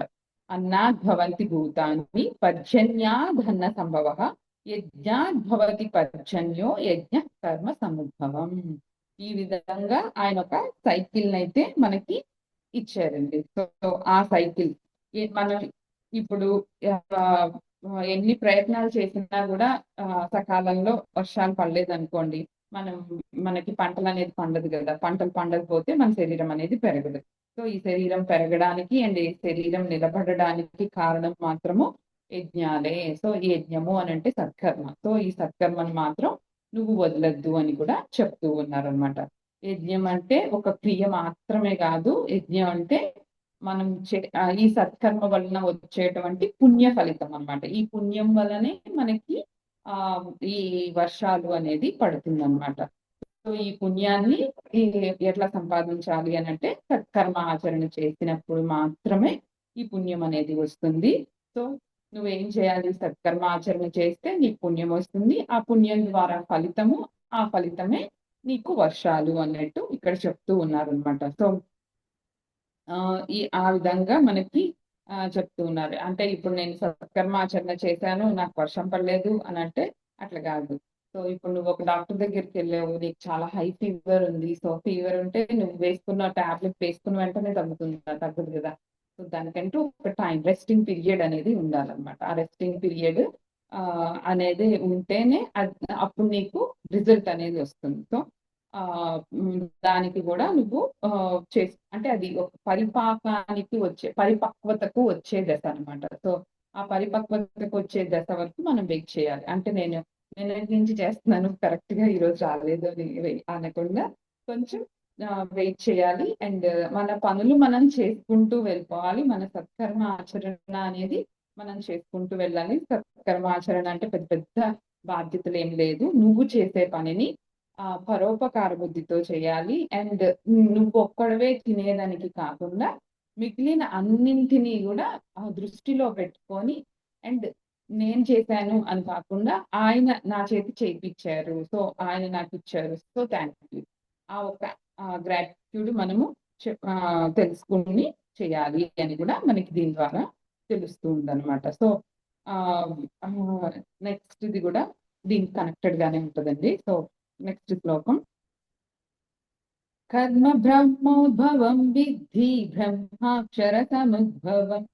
అన్నాద్ భవంతి భూతాని పర్జన్యాదన్న సంభవ యజ్ఞాద్ భవతి పర్జన్యో యజ్ఞ కర్మ సముద్భవం. ఈ విధంగా ఆయన ఒక సైకిల్ అయితే మనకి ఇచ్చారండి. సో ఆ సైకిల్ మనం ఇప్పుడు ఎన్ని ప్రయత్నాలు చేసినా కూడా సకాలంలో వర్షాలు పడలేదు అనుకోండి, మనకి పంటలు అనేది పండదు కదా. పంటలు పండకపోతే మన శరీరం అనేది పెరగదు. సో ఈ శరీరం పెరగడానికి అండ్ ఈ శరీరం నిలబడడానికి కారణం మాత్రము యజ్ఞాలే. సో ఈ యజ్ఞము అని అంటే సత్కర్మ. సో ఈ సత్కర్మను మాత్రం నువ్వు వదలద్దు అని కూడా చెప్తూ ఉన్నారనమాట. యజ్ఞం అంటే ఒక క్రియ మాత్రమే కాదు. యజ్ఞం అంటే మనం ఈ సత్కర్మ వలన వచ్చేటువంటి పుణ్య ఫలితం అన్నమాట. ఈ పుణ్యం వలనే మనకి ఈ వర్షాలు అనేది పడుతుంది అనమాట. సో ఈ పుణ్యాన్ని ఎట్లా సంపాదించాలి అని అంటే సత్కర్మ ఆచరణ చేసినప్పుడు మాత్రమే ఈ పుణ్యం అనేది వస్తుంది. సో నువ్వేం చేయాలి, సత్కర్మ ఆచరణ చేస్తే నీకు పుణ్యం వస్తుంది. ఆ పుణ్యం ద్వారా ఫలితము, ఆ ఫలితమే నీకు వర్షాలు అన్నట్టు ఇక్కడ చెప్తూ ఉన్నారు అనమాట. సో ఆ విధంగా మనకి చెప్తూ ఉన్నారు. అంటే ఇప్పుడు నేను సత్కర్మాచరణ చేశాను, నాకు వర్షం పడలేదు అని అంటే అట్లా కాదు. సో ఇప్పుడు నువ్వు ఒక డాక్టర్ దగ్గరికి వెళ్ళావు, నీకు చాలా హై ఫీవర్ ఉంది. సో ఫీవర్ ఉంటే నువ్వు వేసుకున్న టాబ్లెట్ వేసుకున్న వెంటనే తగ్గదు కదా. సో దానికంటూ ఒక టైం రెస్టింగ్ పీరియడ్ అనేది ఉండాలన్నమాట. ఆ రెస్టింగ్ పీరియడ్ అనేది ఉంటేనే అప్పుడు నీకు రిజల్ట్ అనేది వస్తుంది. సో దానికి కూడా నువ్వు అంటే అది ఒక పరిపక్వతకు వచ్చే దశ అనమాట. సో ఆ పరిపక్వతకు వచ్చే దశ వరకు మనం వెయిట్ చేయాలి. అంటే నేను నుంచి చేస్తున్నాను, కరెక్ట్ గా ఈరోజు రాలేదు అని అనకుండా కొంచెం వెయిట్ చేయాలి. అండ్ మన పనులు మనం చేసుకుంటూ వెళ్ళిపోవాలి. మన సత్కర్మ ఆచరణ అనేది మనం చేసుకుంటూ వెళ్ళాలి. సత్కర్మ ఆచరణ అంటే పెద్ద పెద్ద బాధ్యతలు ఏం లేదు. నువ్వు చేసే పనిని పరోపకార బుద్ధితో చేయాలి. అండ్ నువ్వు ఒక్కడవే తినేదానికి కాకుండా మిగిలిన అన్నింటినీ కూడా దృష్టిలో పెట్టుకొని, అండ్ నేను చేశాను అని కాకుండా ఆయన నా చేతి చేయించారు, సో ఆయన నాకు ఇచ్చారు, సో థ్యాంక్ యూ. ఆ ఒక గ్రాటిట్యూడ్ మనము తెలుసుకుని చేయాలి అని కూడా మనకి దీని ద్వారా తెలుస్తూ ఉందన్నమాట. సో నెక్స్ట్ ఇది కూడా దీనికి కనెక్టెడ్ గానే ఉంటుందండి. సో నెక్స్ట్ శ్లోకం. కర్మ బ్రహ్మోద్భవం విద్ధి బ్రహ్మాక్షర సముద్భవం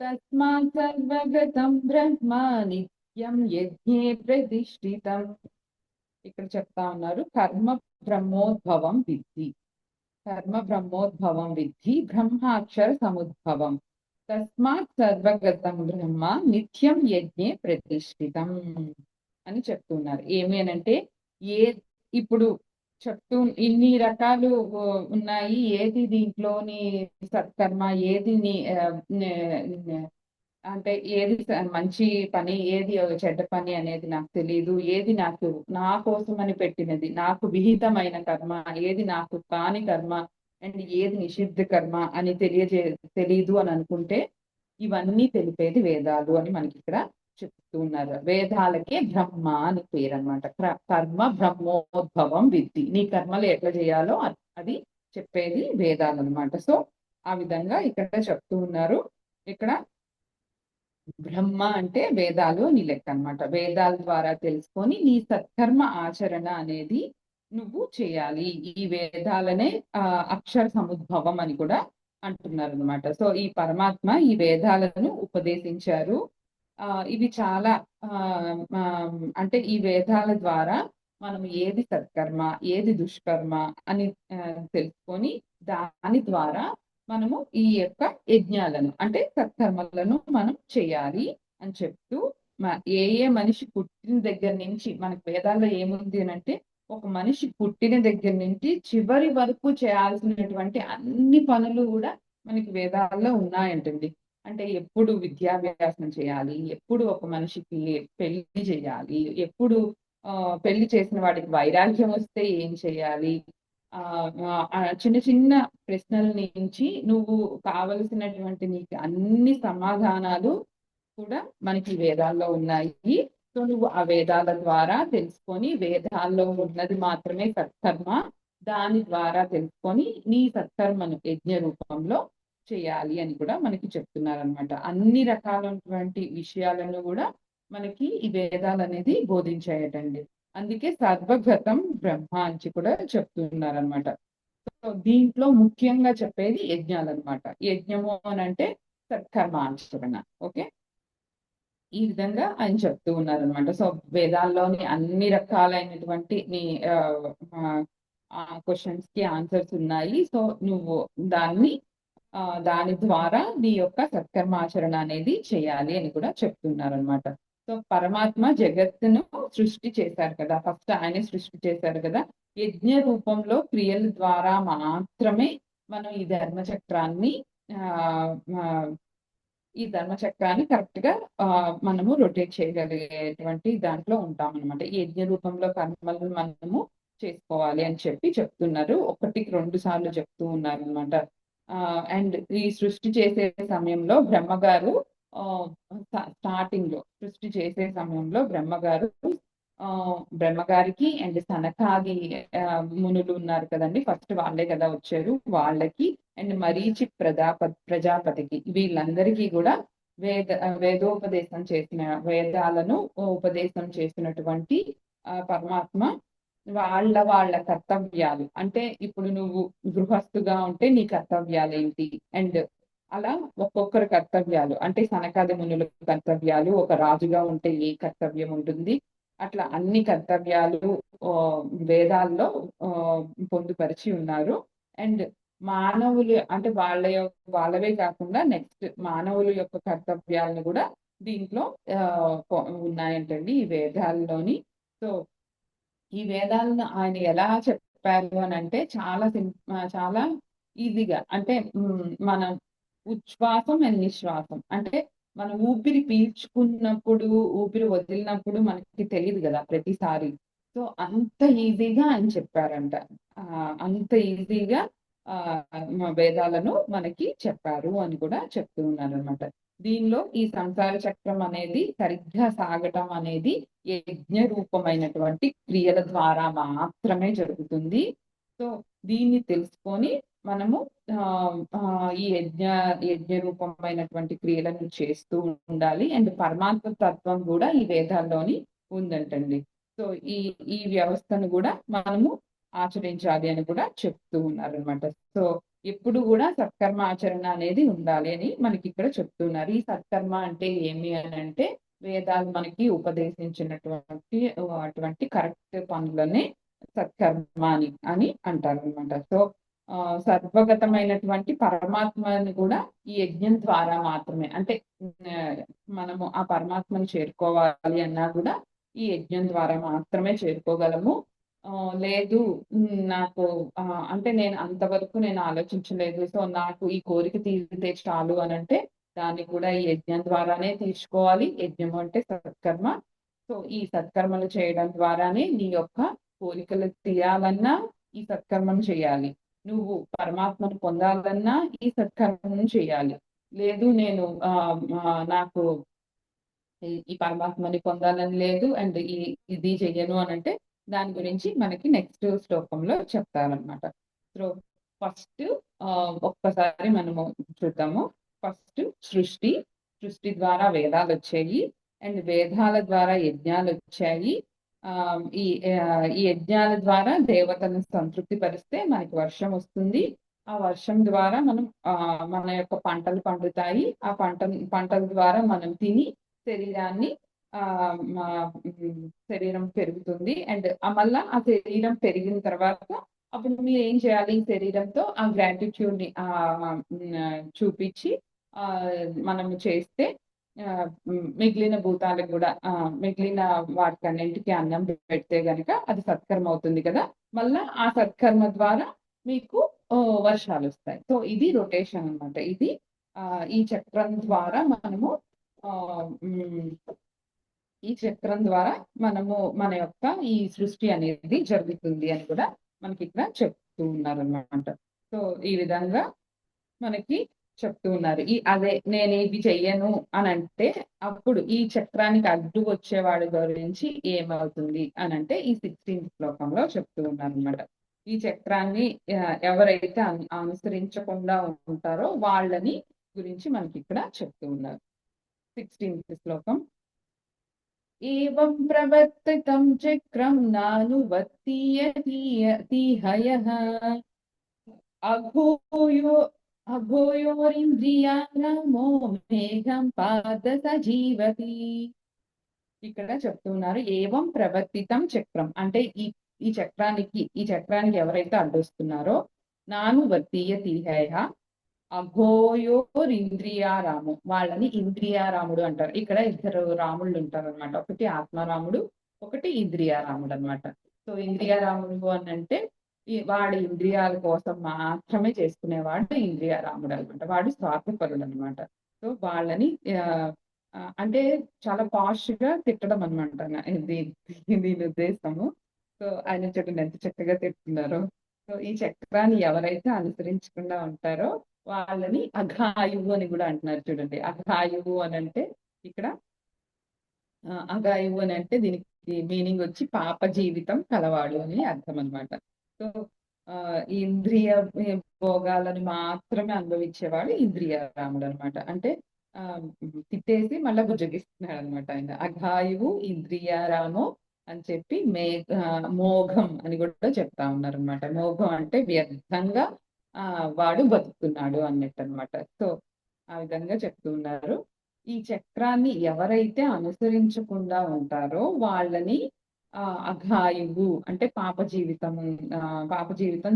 తస్మాత్ సర్వగతం బ్రహ్మ నిత్యం యజ్ఞే ప్రతిష్ఠితం. ఇక్కడ చెప్తా ఉన్నారు, కర్మ బ్రహ్మోద్భవం విద్ధి, కర్మ బ్రహ్మోద్భవం విద్ధి బ్రహ్మాక్షర సముద్భవం తస్మాత్ సర్వగతం బ్రహ్మ నిత్యం యజ్ఞే ప్రతిష్ఠితం అని చెప్తున్నారు. ఏమి అనంటే ఇప్పుడు చెప్తూ ఇన్ని రకాలు ఉన్నాయి, ఏది దీంట్లోని సత్కర్మ, ఏది అంటే ఏది మంచి పని, ఏది చెడ్డ పని అనేది నాకు తెలియదు, ఏది నా కోసం అని పెట్టినది, నాకు విహితమైన కర్మ, ఏది నాకు కాని కర్మ, అండ్ ఏది నిషిద్ధ కర్మ అని తెలియదు అని అనుకుంటే ఇవన్నీ తెలిపేది వేదాలు అని మనకి ఇక్కడ చెప్తూ ఉన్నారు. వేదాలకే బ్రహ్మ అని పేరు అనమాట. కర్మ బ్రహ్మోద్భవం విద్ధి, నీ కర్మలు ఎట్లా చేయాలో అది చెప్పేది వేదాలు అనమాట. సో ఆ విధంగా ఇక్కడ చెప్తూ ఉన్నారు. ఇక్కడ బ్రహ్మ అంటే వేదాలు అని లెక్క అన్నమాట. వేదాల ద్వారా తెలుసుకొని నీ సత్కర్మ ఆచరణ అనేది నువ్వు చేయాలి. ఈ వేదాలనే అక్షర సముద్భవం అని కూడా అంటున్నారు అనమాట. సో ఈ పరమాత్మ ఈ వేదాలను ఉపదేశించారు. ఇవి చాలా ఆ, ఆ, అంటే ఈ వేదాల ద్వారా మనం ఏది సత్కర్మ ఏది దుష్కర్మ అని తెలుసుకొని దాని ద్వారా మనము ఈ యొక్క యజ్ఞాలను అంటే సత్కర్మలను మనం చేయాలి అని చెప్తూ ఏ మనిషి పుట్టిన దగ్గర నుంచి మనకు వేదాల్లో ఏముంది అని అంటే ఒక మనిషి పుట్టిన దగ్గర నుంచి చివరి వరకు చేయాల్సినటువంటి అన్ని పనులు కూడా మనకి వేదాల్లో ఉన్నాయంటండి. అంటే ఎప్పుడు విద్యాభ్యాసం చేయాలి, ఎప్పుడు ఒక మనిషికి పెళ్లి చేయాలి, ఎప్పుడు పెళ్లి చేసిన వాడికి వైరాగ్యం వస్తే ఏం చేయాలి, ఆ చిన్న చిన్న ప్రశ్నల నుంచి నువ్వు కావలసినటువంటి నీకు అన్ని సమాధానాలు కూడా మనకి వేదాల్లో ఉన్నాయి. సో నువ్వు ఆ వేదాల ద్వారా తెలుసుకొని వేదాల్లో ఉన్నది మాత్రమే సత్కర్మ, దాని ద్వారా తెలుసుకొని నీ సత్కర్మను యజ్ఞ రూపంలో చేయాలి అని కూడా మనకి చెప్తున్నారనమాట. అన్ని రకాలైనటువంటి విషయాలను కూడా మనకి ఈ వేదాలు అనేది బోధించాయటండి. అందుకే సర్వగతం బ్రహ్మ అని కూడా చెప్తున్నారనమాట. సో దీంట్లో ముఖ్యంగా చెప్పేది యజ్ఞాలు అనమాట. యజ్ఞము అని అంటే సత్కర్మాచరణ. ఓకే, ఈ విధంగా ఆయన చెప్తూ ఉన్నారనమాట. సో వేదాల్లోని అన్ని రకాలైనటువంటి నీ క్వశ్చన్స్ కి ఆన్సర్స్ ఉన్నాయి. సో నువ్వు దాన్ని దాని ద్వారా నీ యొక్క సత్కర్మాచరణ అనేది చేయాలి అని కూడా చెప్తున్నారనమాట. సో పరమాత్మ జగత్తును సృష్టి చేశారు కదా, ఫస్ట్ ఆయనే సృష్టి చేశారు కదా. యజ్ఞ రూపంలో క్రియల ద్వారా మాత్రమే మనం ఈ ధర్మచక్రాన్ని కరెక్ట్ గా మనము రొటేట్ చేయగలిగేటువంటి దాంట్లో ఉంటాం అనమాట. ఈ యజ్ఞ రూపంలో కర్మలను మనము చేసుకోవాలి అని చెప్పి చెప్తున్నారు. ఒకటికి 2 సార్లు చెప్తూ ఉన్నారు అనమాట. అండ్ ఈ సృష్టి చేసే సమయంలో బ్రహ్మగారు స్టార్టింగ్ లో సృష్టి చేసే సమయంలో బ్రహ్మగారికి అండ్ సనకాది మునులు ఉన్నారు కదండి, ఫస్ట్ వాళ్ళే కదా వచ్చారు, వాళ్ళకి అండ్ మరీచి ప్రజాపతికి వీళ్ళందరికీ కూడా వేదోపదేశం చేసిన వేదాలను ఉపదేశం చేసినటువంటి పరమాత్మ వాళ్ళ కర్తవ్యాలు అంటే ఇప్పుడు నువ్వు గృహస్థుగా ఉంటే నీ కర్తవ్యాలు ఏంటి, అండ్ అలా ఒక్కొక్కరి కర్తవ్యాలు అంటే సనకాది మునుల కర్తవ్యాలు, ఒక రాజుగా ఉంటే ఏ కర్తవ్యం ఉంటుంది, అట్లా అన్ని కర్తవ్యాలు వేదాల్లో పొందుపరిచి ఉన్నారు. అండ్ మానవులు అంటే వాళ్ళవే కాకుండా నెక్స్ట్ మానవుల యొక్క కర్తవ్యాలను కూడా దీంట్లో ఉన్నాయంటండి ఈ వేదాల్లోని. సో ఈ వేదాలను ఆయన ఎలా చెప్పారు అని అంటే చాలా ఈజీగా అంటే మనం ఉచ్ఛ్వాసం అండ్ నిశ్వాసం అంటే మనం ఊపిరి పీల్చుకున్నప్పుడు ఊపిరి వదిలినప్పుడు మనకి తెలియదు కదా ప్రతిసారి. సో అంత ఈజీగా ఆయన చెప్పారంట. అంత ఈజీగా వేదాలను మనకి చెప్పారు అని కూడా చెప్తూ ఉన్నారు అనమాట. దీనిలో ఈ సంసార చక్రం అనేది సరిగ్గా సాగటం అనేది యజ్ఞ రూపమైనటువంటి క్రియల ద్వారా మాత్రమే జరుగుతుంది. సో దీన్ని తెలుసుకొని మనము ఈ యజ్ఞ రూపమైనటువంటి క్రియలను చేస్తూ ఉండాలి. అండ్ పరమాత్మ తత్వం కూడా ఈ వేదాల్లోని ఉందంటండి. సో ఈ వ్యవస్థను కూడా మనము ఆచరించాలి అని కూడా చెప్తూ ఉన్నారు అనమాట. సో ఎప్పుడు కూడా సత్కర్మ ఆచరణ అనేది ఉండాలి అని మనకి ఇక్కడ చెప్తున్నారు. ఈ సత్కర్మ అంటే ఏమి అని అంటే వేదాలు మనకి ఉపదేశించినటువంటి అటువంటి కరెక్ట్ పనులనే సత్కర్మ అని అంటారు అనమాట. సో సర్వగతమైనటువంటి పరమాత్మని కూడా ఈ యజ్ఞం ద్వారా మాత్రమే అంటే మనము ఆ పరమాత్మను చేరుకోవాలి అన్నా కూడా ఈ యజ్ఞం ద్వారా మాత్రమే చేరుకోగలము. లేదు నాకు అంటే నేను అంతవరకు నేను ఆలోచించలేదు, సో నాకు ఈ కోరిక తీరితే చాలు అని అంటే దాన్ని కూడా ఈ యజ్ఞం ద్వారానే తీర్చుకోవాలి. యజ్ఞం అంటే సత్కర్మ. సో ఈ సత్కర్మలు చేయడం ద్వారానే నీ యొక్క కోరికలు తీరాలన్నా ఈ సత్కర్మను చేయాలి, నువ్వు పరమాత్మను పొందాలన్నా ఈ సత్కర్మను చేయాలి. లేదు నేను నాకు ఈ పరమాత్మని పొందాలని లేదు అండ్ ఇది చెయ్యను అని అంటే దాని గురించి మనకి నెక్స్ట్ శ్లోకంలో చెప్తారనమాట. సో ఫస్ట్ ఒక్కసారి మనము చూద్దాము. ఫస్ట్ సృష్టి ద్వారా వేదాలు వచ్చాయి అండ్ వేదాల ద్వారా యజ్ఞాలు వచ్చాయి. ఆ, ఈ ఈ యజ్ఞాల ద్వారా దేవతలను సంతృప్తి పరిస్తే మనకి వర్షం వస్తుంది. ఆ వర్షం ద్వారా మన యొక్క పంటలు పండుతాయి. ఆ పంటల ద్వారా మనం తిని శరీరాన్ని ఆ శరీరం పెరుగుతుంది. అండ్ మళ్ళా ఆ శరీరం పెరిగిన తర్వాత అప్పుడు మీరు ఏం చేయాలి? ఈ శరీరంతో ఆ గ్రాటిట్యూడ్ ని చూపించి ఆ మనం చేస్తే మిగిలిన భూతాలకు కూడా మిగిలిన వాటికన్నింటికి అన్నం పెడితే గనక అది సత్కర్మ అవుతుంది కదా. మళ్ళా ఆ సత్కర్మ ద్వారా మీకు వర్షాలు వస్తాయి. సో ఇది రొటేషన్ అన్నమాట. ఇది ఈ చక్రం ద్వారా ఆ, ఉమ్, ఈ చక్రం ద్వారా మన యొక్క ఈ సృష్టి అనేది జరుగుతుంది అని కూడా మనకి ఇక్కడ చెప్తూ ఉన్నారు అన్నమాట. సో ఈ విధంగా మనకి చెప్తూ ఉన్నారు. అదే నేను ఇవి చెయ్యను అని అంటే అప్పుడు ఈ చక్రానికి అడ్డు వచ్చేవాడి గురించి ఏమవుతుంది అని అంటే ఈ 16th శ్లోకంలో చెప్తూ ఉన్నారు అనమాట. ఈ చక్రాన్ని ఎవరైతే అనుసరించకుండా ఉంటారో వాళ్ళని గురించి మనకి ఇక్కడ చెప్తూ ఉన్నారు. 16th శ్లోకం. ఏవం ప్రవర్తితం చక్రం నానువర్తీయతిహయః అఘోయో అఘోయోరింద్రియాణమో మేఘం పాద సజీవతి. ఇక్కడ చెప్తున్నారు ఏవం ప్రవర్తితం చక్రం అంటే ఈ చక్రానికి ఎవరైతే అడ్డొస్తున్నారో నాను వర్తీయ తీహయ అఘోయోరింద్రియారాము వాళ్ళని ఇంద్రియారాముడు అంటారు. ఇక్కడ ఇద్దరు రాముళ్ళు ఉంటారు అనమాట. ఒకటి ఆత్మారాముడు, ఒకటి ఇంద్రియారాముడు అనమాట. సో ఇంద్రియారాముడు అని అంటే వాడి ఇంద్రియాల కోసం మాత్రమే చేసుకునేవాడు ఇంద్రియారాముడు అనమాట. వాడు స్వార్థపరుడు అనమాట. సో వాళ్ళని అంటే చాలా పాష్ గా తిట్టడం అనమాట దీని ఉద్దేశము. సో ఆయన చూడండి ఎంత చక్కగా తిట్టున్నారు. సో ఈ చక్రాన్ని ఎవరైతే అనుసరించకుండా ఉంటారో వాళ్ళని అఘాయువు అని కూడా అంటున్నారు. చూడండి అఘాయువు అని అంటే ఇక్కడ అఘాయువు అని అంటే దీనికి మీనింగ్ వచ్చి పాప జీవితం కలవాడు అని అర్థం అనమాట. సో ఇంద్రియ భోగాలను మాత్రమే అనుభవించేవాడు ఇంద్రియారాముడు అనమాట. అంటే తిట్టేసి మళ్ళా బుజ్జగిస్తున్నాడు అనమాట ఆయన. అఘాయువు ఇంద్రియారాము అని చెప్పి మోఘం అని కూడా చెప్తా ఉన్నారు అనమాట. మోఘం అంటే వ్యర్థంగా వాడు బతుకుతున్నాడు అన్నట్టు అనమాట. సో ఆ విధంగా చెప్తూ ఉన్నారు. ఈ చక్రాన్ని ఎవరైతే అనుసరించకుండా ఉంటారో వాళ్ళని అఘాయువు అంటే పాప జీవితం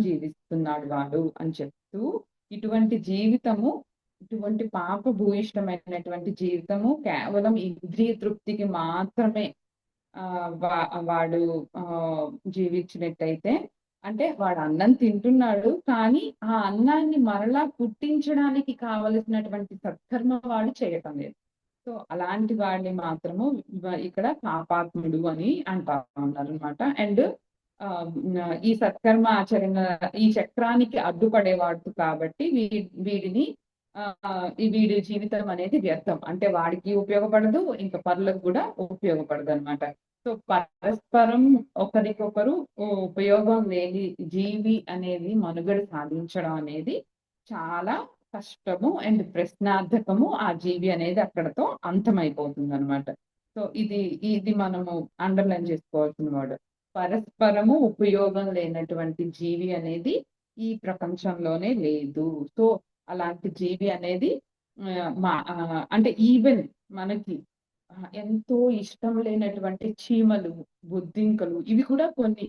జీవిస్తున్నాడు వాడు అని చెప్తూ ఇటువంటి పాప భూయిష్టమైనటువంటి జీవితము కేవలం ఇంద్రియ తృప్తికి మాత్రమే వాడు జీవించినట్టయితే అంటే వాడు అన్నం తింటున్నాడు కానీ ఆ అన్నాన్ని మరలా పుట్టించడానికి కావలసినటువంటి సత్కర్మ వాడు చేయటం లేదు. సో అలాంటి వాడిని మాత్రము ఇక్కడ పాపాత్ముడు అని అంటా ఉన్నారు అనమాట. అండ్ ఈ సత్కర్మ ఆచరణ ఈ చక్రానికి అడ్డుపడేవాడు కాబట్టి వీడి జీవితం అనేది వ్యర్థం. అంటే వాడికి ఉపయోగపడదు, ఇంకా పరులకు కూడా ఉపయోగపడదు అనమాట. సో పరస్పరం ఒకరికొకరు ఉపయోగం లేని జీవి అనేది మనుగడ సాధించడం అనేది చాలా కష్టము అండ్ ప్రశ్నార్థకము. ఆ జీవి అనేది అక్కడతో అంతమైపోతుంది అనమాట. సో ఇది మనము అండర్లైన్ చేసుకోవాల్సిన వాడు. పరస్పరము ఉపయోగం లేనటువంటి జీవి అనేది ఈ ప్రపంచంలోనే లేదు. సో అలాంటి జీవి అనేది అంటే ఈవెన్ మనకి ఎంతో ఇష్టం లేనటువంటి చీమలు, బొద్దింకలు ఇవి కూడా కొన్ని,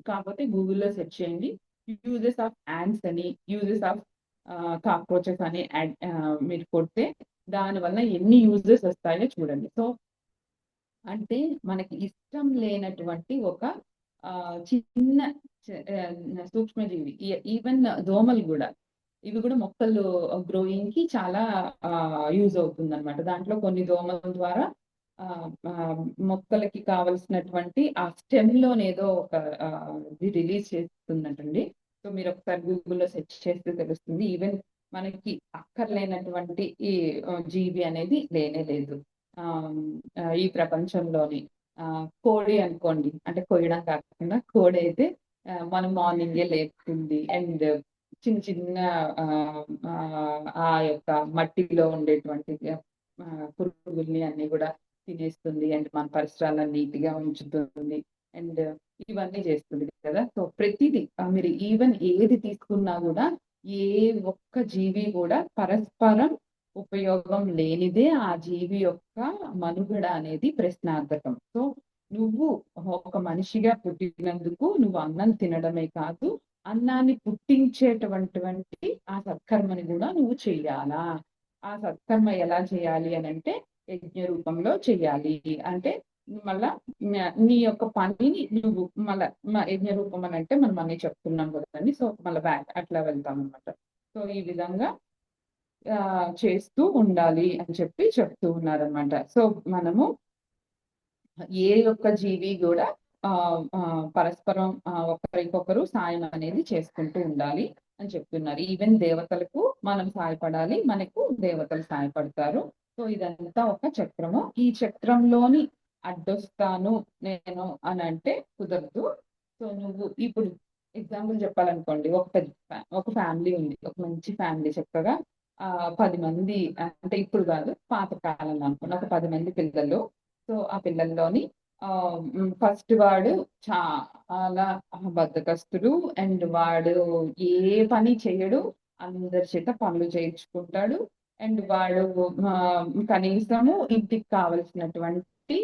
కాకపోతే గూగుల్లో సెర్చ్ చేయండి యూజెస్ ఆఫ్ యాంట్స్ అని, యూజెస్ ఆఫ్ కాక్రోచెస్ అని మీరు కొడితే దానివల్ల ఎన్ని యూజెస్ వస్తాయో చూడండి. సో అంటే మనకి ఇష్టం లేనటువంటి ఒక చిన్న సూక్ష్మజీవి, ఈవెన్ దోమలు కూడా, ఇవి కూడా మొక్కలు గ్రోయింగ్ కి చాలా యూజ్ అవుతుంది అనమాట. దాంట్లో కొన్ని దోమల ద్వారా మొక్కలకి కావలసినటువంటి ఆ స్టెమ్ లోనేదో ఒక రిలీజ్ చేస్తున్నట్టండి. సో మీరు ఒకసారి గూగుల్లో సెర్చ్ చేస్తే తెలుస్తుంది. ఈవెన్ మనకి అక్కర్లేనటువంటి ఈ జీవి అనేది లేనే లేదు ఈ ప్రపంచంలోని. కోడి అనుకోండి, అంటే కొయ్యడం కాకుండా కోడి అయితే మనం మార్నింగే లేపుతుంది అండ్ చిన్న చిన్న ఆ యొక్క మట్టిలో ఉండేటువంటి పురుగుల్ని అన్ని కూడా తినేస్తుంది అండ్ మన పరిసరాలను నీట్ గా ఉంచుతుంది అండ్ ఇవన్నీ చేస్తుంది కదా. సో ప్రతిదీ మీరు ఈవెన్ ఏది తీసుకున్నా కూడా ఏ ఒక్క జీవి కూడా పరస్పరం ఉపయోగం లేనిదే ఆ జీవి యొక్క మనుగడ అనేది ప్రశ్నార్థకం. సో నువ్వు ఒక మనిషిగా పుట్టినందుకు నువ్వు అన్నం తినడమే కాదు, అన్నాన్ని పుట్టించేటటువంటి ఆ సత్కర్మని కూడా నువ్వు చెయ్యాలా. ఆ సత్కర్మ ఎలా చేయాలి అని అంటే యజ్ఞ రూపంలో చెయ్యాలి. అంటే మళ్ళా నీ యొక్క పనిని నువ్వు మళ్ళా యజ్ఞ రూపం అని అంటే మనం అన్ని చెప్తున్నాం కదండి. సో మళ్ళీ బ్యాక్ అట్లా వెళ్తాం అనమాట. సో ఈ విధంగా చేస్తూ ఉండాలి అని చెప్పి చెప్తూ ఉన్నారనమాట. సో మనము ఏ ఒక్క జీవి కూడా పరస్పరం ఒకరికొకరు సాయం అనేది చేసుకుంటూ ఉండాలి అని చెప్తున్నారు. ఈవెన్ దేవతలకు మనం సాయపడాలి, మనకు దేవతలు సాయపడతారు. సో ఇదంతా ఒక చక్రము. ఈ చక్రంలోని అడ్డొస్తాను నేను అని అంటే కుదరదు. సో నువ్వు ఇప్పుడు ఎగ్జాంపుల్ చెప్పాలనుకోండి, ఒక ఫ్యామిలీ ఉంది, ఒక మంచి ఫ్యామిలీ, చక్కగా 10 మంది, అంటే ఇప్పుడు కాదు పాత కాలంలో అనుకోండి, ఒక 10 మంది పిల్లలు. సో ఆ పిల్లల్లోని ఫస్ట్ వాడు చాలా బద్ధకస్తుడు అండ్ వాడు ఏ పని చేయడు, అందరి చేత పనులు చేయించుకుంటాడు. అండ్ వాడు కనీసము ఇంటికి కావలసినటువంటి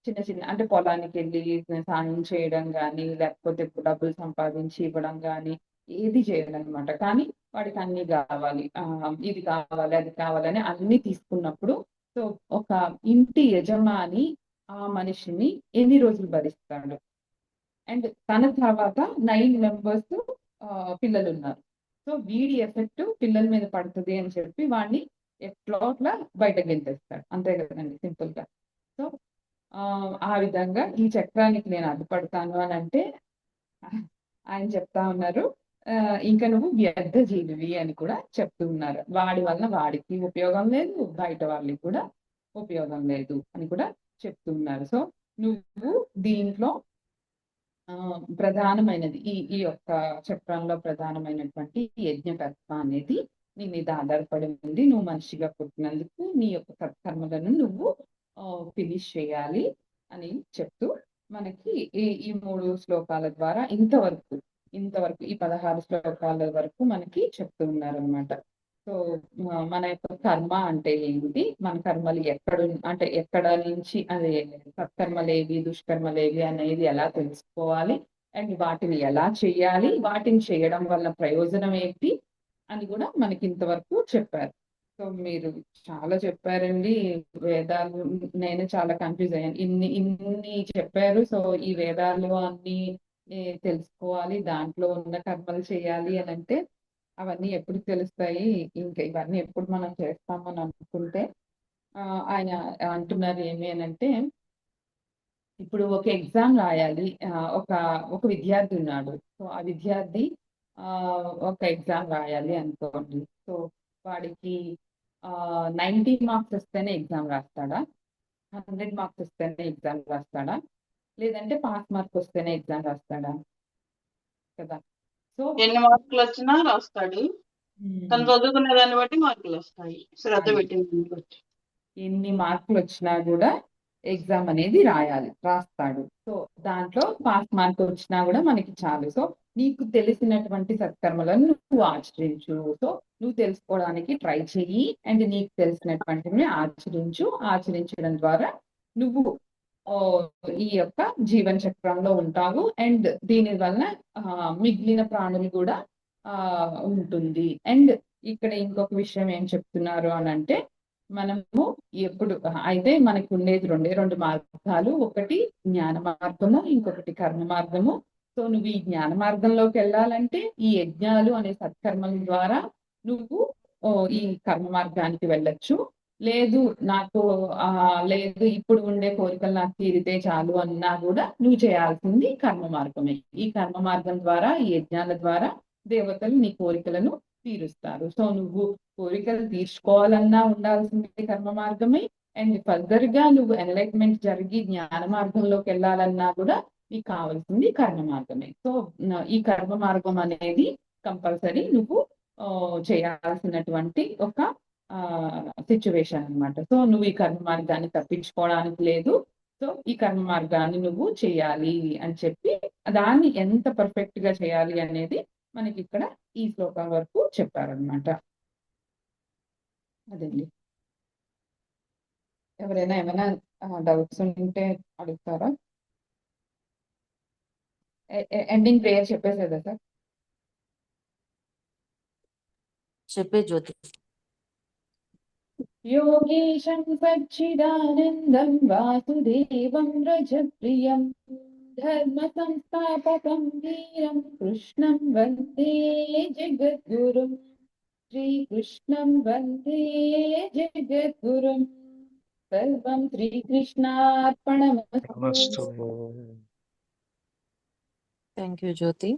చిన్న చిన్న అంటే పొలానికి వెళ్ళి సాయం చేయడం కానీ, లేకపోతే డబ్బులు సంపాదించి ఇవ్వడం కానీ ఏది చేయడం అనమాట. కానీ వాడికి అన్ని కావాలి, ఇది కావాలి అది కావాలని అన్ని తీసుకున్నప్పుడు సో ఒక ఇంటి యజమాని ఆ మనిషిని ఎన్ని రోజులు భరిస్తాడు. అండ్ తన తర్వాత 9 మెంబర్స్ పిల్లలు ఉన్నారు. సో వీడి ఎఫెక్ట్ పిల్లల మీద పడుతుంది అని చెప్పి వాడిని ఎట్లా బయటకు గెంటేస్తాడు. అంతే కదండి, సింపుల్ గా. సో ఆ విధంగా ఈ చక్రానికి నేను అడ్డుపడతాను అని అంటే ఆయన చెప్తా ఉన్నారు, ఇంకా నువ్వు వ్యర్థ జీవివి అని కూడా చెప్తూ ఉన్నారు. వాడి వలన వాడికి ఉపయోగం లేదు, బయట వాళ్ళకి కూడా ఉపయోగం లేదు అని కూడా చెప్తూ ఉన్నారు. సో నువ్వు దీంట్లో ప్రధానమైనది ఈ యొక్క చక్రంలో ప్రధానమైనటువంటి యజ్ఞకర్మ అనేది నీ మీద ఆధారపడి ఉంది. నువ్వు మనిషిగా పుట్టినందుకు నీ యొక్క సత్కర్మలను నువ్వు ఫినిష్ చేయాలి అని చెప్తూ మనకి ఈ 3 శ్లోకాల ద్వారా ఇంతవరకు ఈ 16 శ్లోకాల వరకు మనకి చెప్తూ ఉన్నారు అనమాట. సో మన యొక్క కర్మ అంటే ఏంటి, మన కర్మలు ఎక్కడ నుంచి అదే సత్కర్మలేవి దుష్కర్మలేవి అనేది ఎలా తెలుసుకోవాలి, అండ్ వాటిని ఎలా చేయాలి, వాటిని చేయడం వల్ల ప్రయోజనం ఏంటి అని కూడా మనకి ఇంతవరకు చెప్పారు. సో మీరు చాలా చెప్పారండి వేదాలు. నేను చాలా కన్ఫ్యూజ్ అయ్యాను, ఇన్ని చెప్పారు. సో ఈ వేదాలు అన్ని తెలుసుకోవాలి, దాంట్లో ఉన్న కర్మలు చేయాలి అని అంటే అవన్నీ ఎప్పుడు తెలుస్తాయి, ఇంకా ఇవన్నీ ఎప్పుడు మనం చేస్తామని అనుకుంటే ఆయన అంటున్నారు ఏమి అని అంటే, ఇప్పుడు ఒక ఎగ్జామ్ రాయాలి, ఒక విద్యార్థి ఉన్నాడు. సో ఆ విద్యార్థి ఒక ఎగ్జామ్ రాయాలి అనుకోండి. సో వాడికి 90 మార్క్స్ వస్తేనే ఎగ్జామ్ రాస్తాడా, 100 మార్క్స్ వస్తేనే ఎగ్జామ్ రాస్తాడా, లేదంటే పాస్ మార్క్ వస్తేనే ఎగ్జామ్ రాస్తాడా కదా. సో ఎన్ని మార్కులు వచ్చినా రాస్తాడు, తను చదువుకునే దాన్ని బట్టి మార్కులు వస్తాయి, శ్రద్ధ పెట్టిన దాన్ని బట్టి. ఎన్ని మార్కులు వచ్చినా కూడా ఎగ్జామ్ అనేది రాస్తాడు. సో దాంట్లో పాస్ మార్క్ వచ్చినా కూడా మనకి చాలు. సో నీకు తెలిసినటువంటి సత్కర్మలను నువ్వు ఆచరించు. సో నువ్వు తెలుసుకోవడానికి ట్రై చెయ్యి అండ్ నీకు తెలిసినటువంటివి ఆచరించడం ద్వారా నువ్వు ఈ యొక్క జీవన చక్రంలో ఉంటావు. అండ్ దీని వలన మిగిలిన ప్రాణులు కూడా ఉంటుంది. అండ్ ఇక్కడ ఇంకొక విషయం ఏం చెప్తున్నారు అని అంటే, మనము ఎప్పుడు అయితే మనకు ఉండేది రెండు మార్గాలు, ఒకటి జ్ఞాన మార్గము, ఇంకొకటి కర్మ మార్గము. సో నువ్వు ఈ జ్ఞాన మార్గంలోకి వెళ్ళాలంటే ఈ యజ్ఞాలు అనే సత్కర్మల ద్వారా నువ్వు ఈ కర్మ మార్గానికి వెళ్ళొచ్చు. లేదు లేదు ఇప్పుడు ఉండే కోరికలు నాకు తీరితే చాలు అన్నా కూడా నువ్వు చేయాల్సింది కర్మ మార్గమే. ఈ కర్మ మార్గం ద్వారా, ఈ యజ్ఞాల ద్వారా దేవతలు నీ కోరికలను తీరుస్తారు. సో నువ్వు కోరికలు తీర్చుకోవాలన్నా ఉండాల్సింది కర్మ మార్గమే. అండ్ ఫర్దర్ గా నువ్వు ఎన్లైట్మెంట్ జరిగి జ్ఞాన మార్గంలోకి వెళ్ళాలన్నా కూడా నీకు కావాల్సింది కర్మ మార్గమే. సో ఈ కర్మ మార్గం అనేది కంపల్సరీ నువ్వు చేయాల్సినటువంటి ఒక సిచ్యువేషన్ అన్నమాట. సో నువ్వు ఈ కర్మ మార్గాన్ని తప్పించుకోవడానికి లేదు. సో ఈ కర్మ మార్గాన్ని నువ్వు చేయాలి అని చెప్పి దాన్ని ఎంత పర్ఫెక్ట్ గా చేయాలి అనేది మనకి ఇక్కడ ఈ శ్లోకం వరకు చెప్పారనమాట. అదండి. ఎవరైనా ఏమైనా డౌట్స్ ఉంటే అడుగుతారా? ఎండింగ్ ప్రేయర్ చెప్పేసేదా సార్? చెప్పే జ్యోతి. योगीशं सच्चिदानन्दं वासुदेवं रजप्रियं धर्मसंस्थापकं वीरं कृष्णं वन्दे जगद्गुरुं श्रीकृष्णं वन्दे जगद्गुरुं सर्वं श्रीकृष्णार्पणमस्तु. Thank you Jyoti.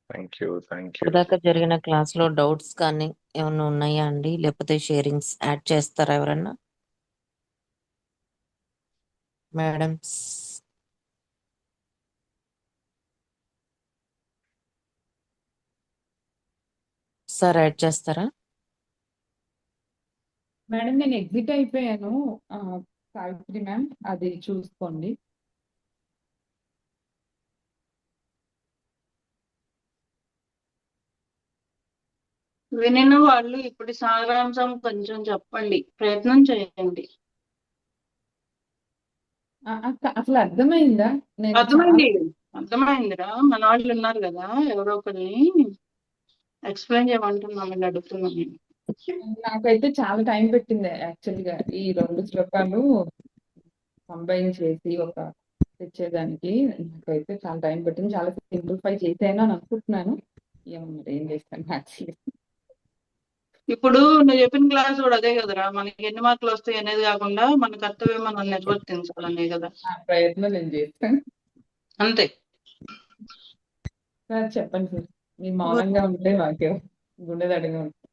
Thank you. ఇప్పటిదాకా జరిగిన క్లాస్ లో డౌట్స్ కానీ ఏమైనా ఉన్నాయా అండి? లేకపోతే షేరింగ్స్ యాడ్ చేస్తారా ఎవరన్నా? మేడమ్స్. సార్ యాడ్ చేస్తారా? మేడం నేను ఎగ్జిట్ అయిపోయాను. సావిత్రి మ్యామ్ అది చూసుకోండి. వినిన వాళ్ళు ఇప్పుడు సారాంశం కొంచెం చెప్పండి, ప్రయత్నం చేయండి. అసలు అర్థమైందా? నేను అర్థమైందిరా. మన వాళ్ళు ఉన్నారు కదా, ఎవరో ఒకరిని ఎక్స్ప్లెయిన్ చేయమంటున్నామని అడుగుతున్నాను. నాకైతే చాలా టైం పెట్టింది యాక్చువల్గా ఈ 2 శ్లోకాలు కంబైన్ చేసి ఒక తెచ్చేదానికి. నాకైతే చాలా టైం పెట్టింది. చాలా సింప్లిఫై చేసాను అని అనుకుంటున్నాను. ఏం చేస్తాను యాక్చువల్లీ. ఇప్పుడు నువ్వు చెప్పిన క్లాస్ కూడా అదే కదరా, మనకి ఎన్ని మార్కులు వస్తాయి అనేది కాకుండా మన కర్తవ్యం మనం నిర్వర్తించాలనే కదా. ఆ ప్రయత్నం నేను చేస్తాను. అంతే. సార్ చెప్పండి సార్. మీరు మౌనంగా ఉంటే మాకే గుండెదడిగా ఉంటుంది.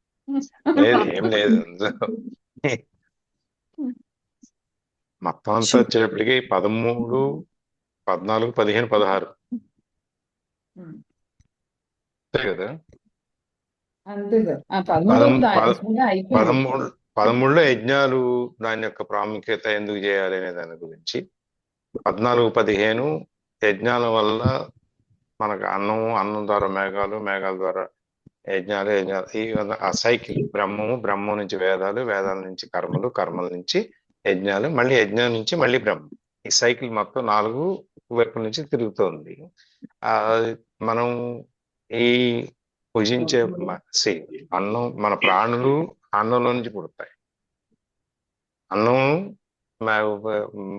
ఏం లేదు. మొత్తం అంతా వచ్చేటప్పటికి 13, 14, 15, 16 అంతే కదా. అంతే సార్. 13లో యజ్ఞాలు దాని యొక్క ప్రాముఖ్యత ఎందుకు చేయాలి అనే దాని గురించి, 14, 15 యజ్ఞాల వల్ల మనకు అన్నం ద్వారా మేఘాలు, మేఘాల ద్వారా యజ్ఞాలు, ఈ ఆ సైకిల్ బ్రహ్మం నుంచి వేదాలు, వేదాల నుంచి కర్మలు, కర్మల నుంచి యజ్ఞాలు, మళ్ళీ యజ్ఞం నుంచి మళ్ళీ బ్రహ్మం. ఈ సైకిల్ మొత్తం 4 వైపుల నుంచి తిరుగుతోంది. మనం ఈ భుజించే అన్నం, మన ప్రాణులు అన్నంలో నుంచి పుడతాయి. అన్నం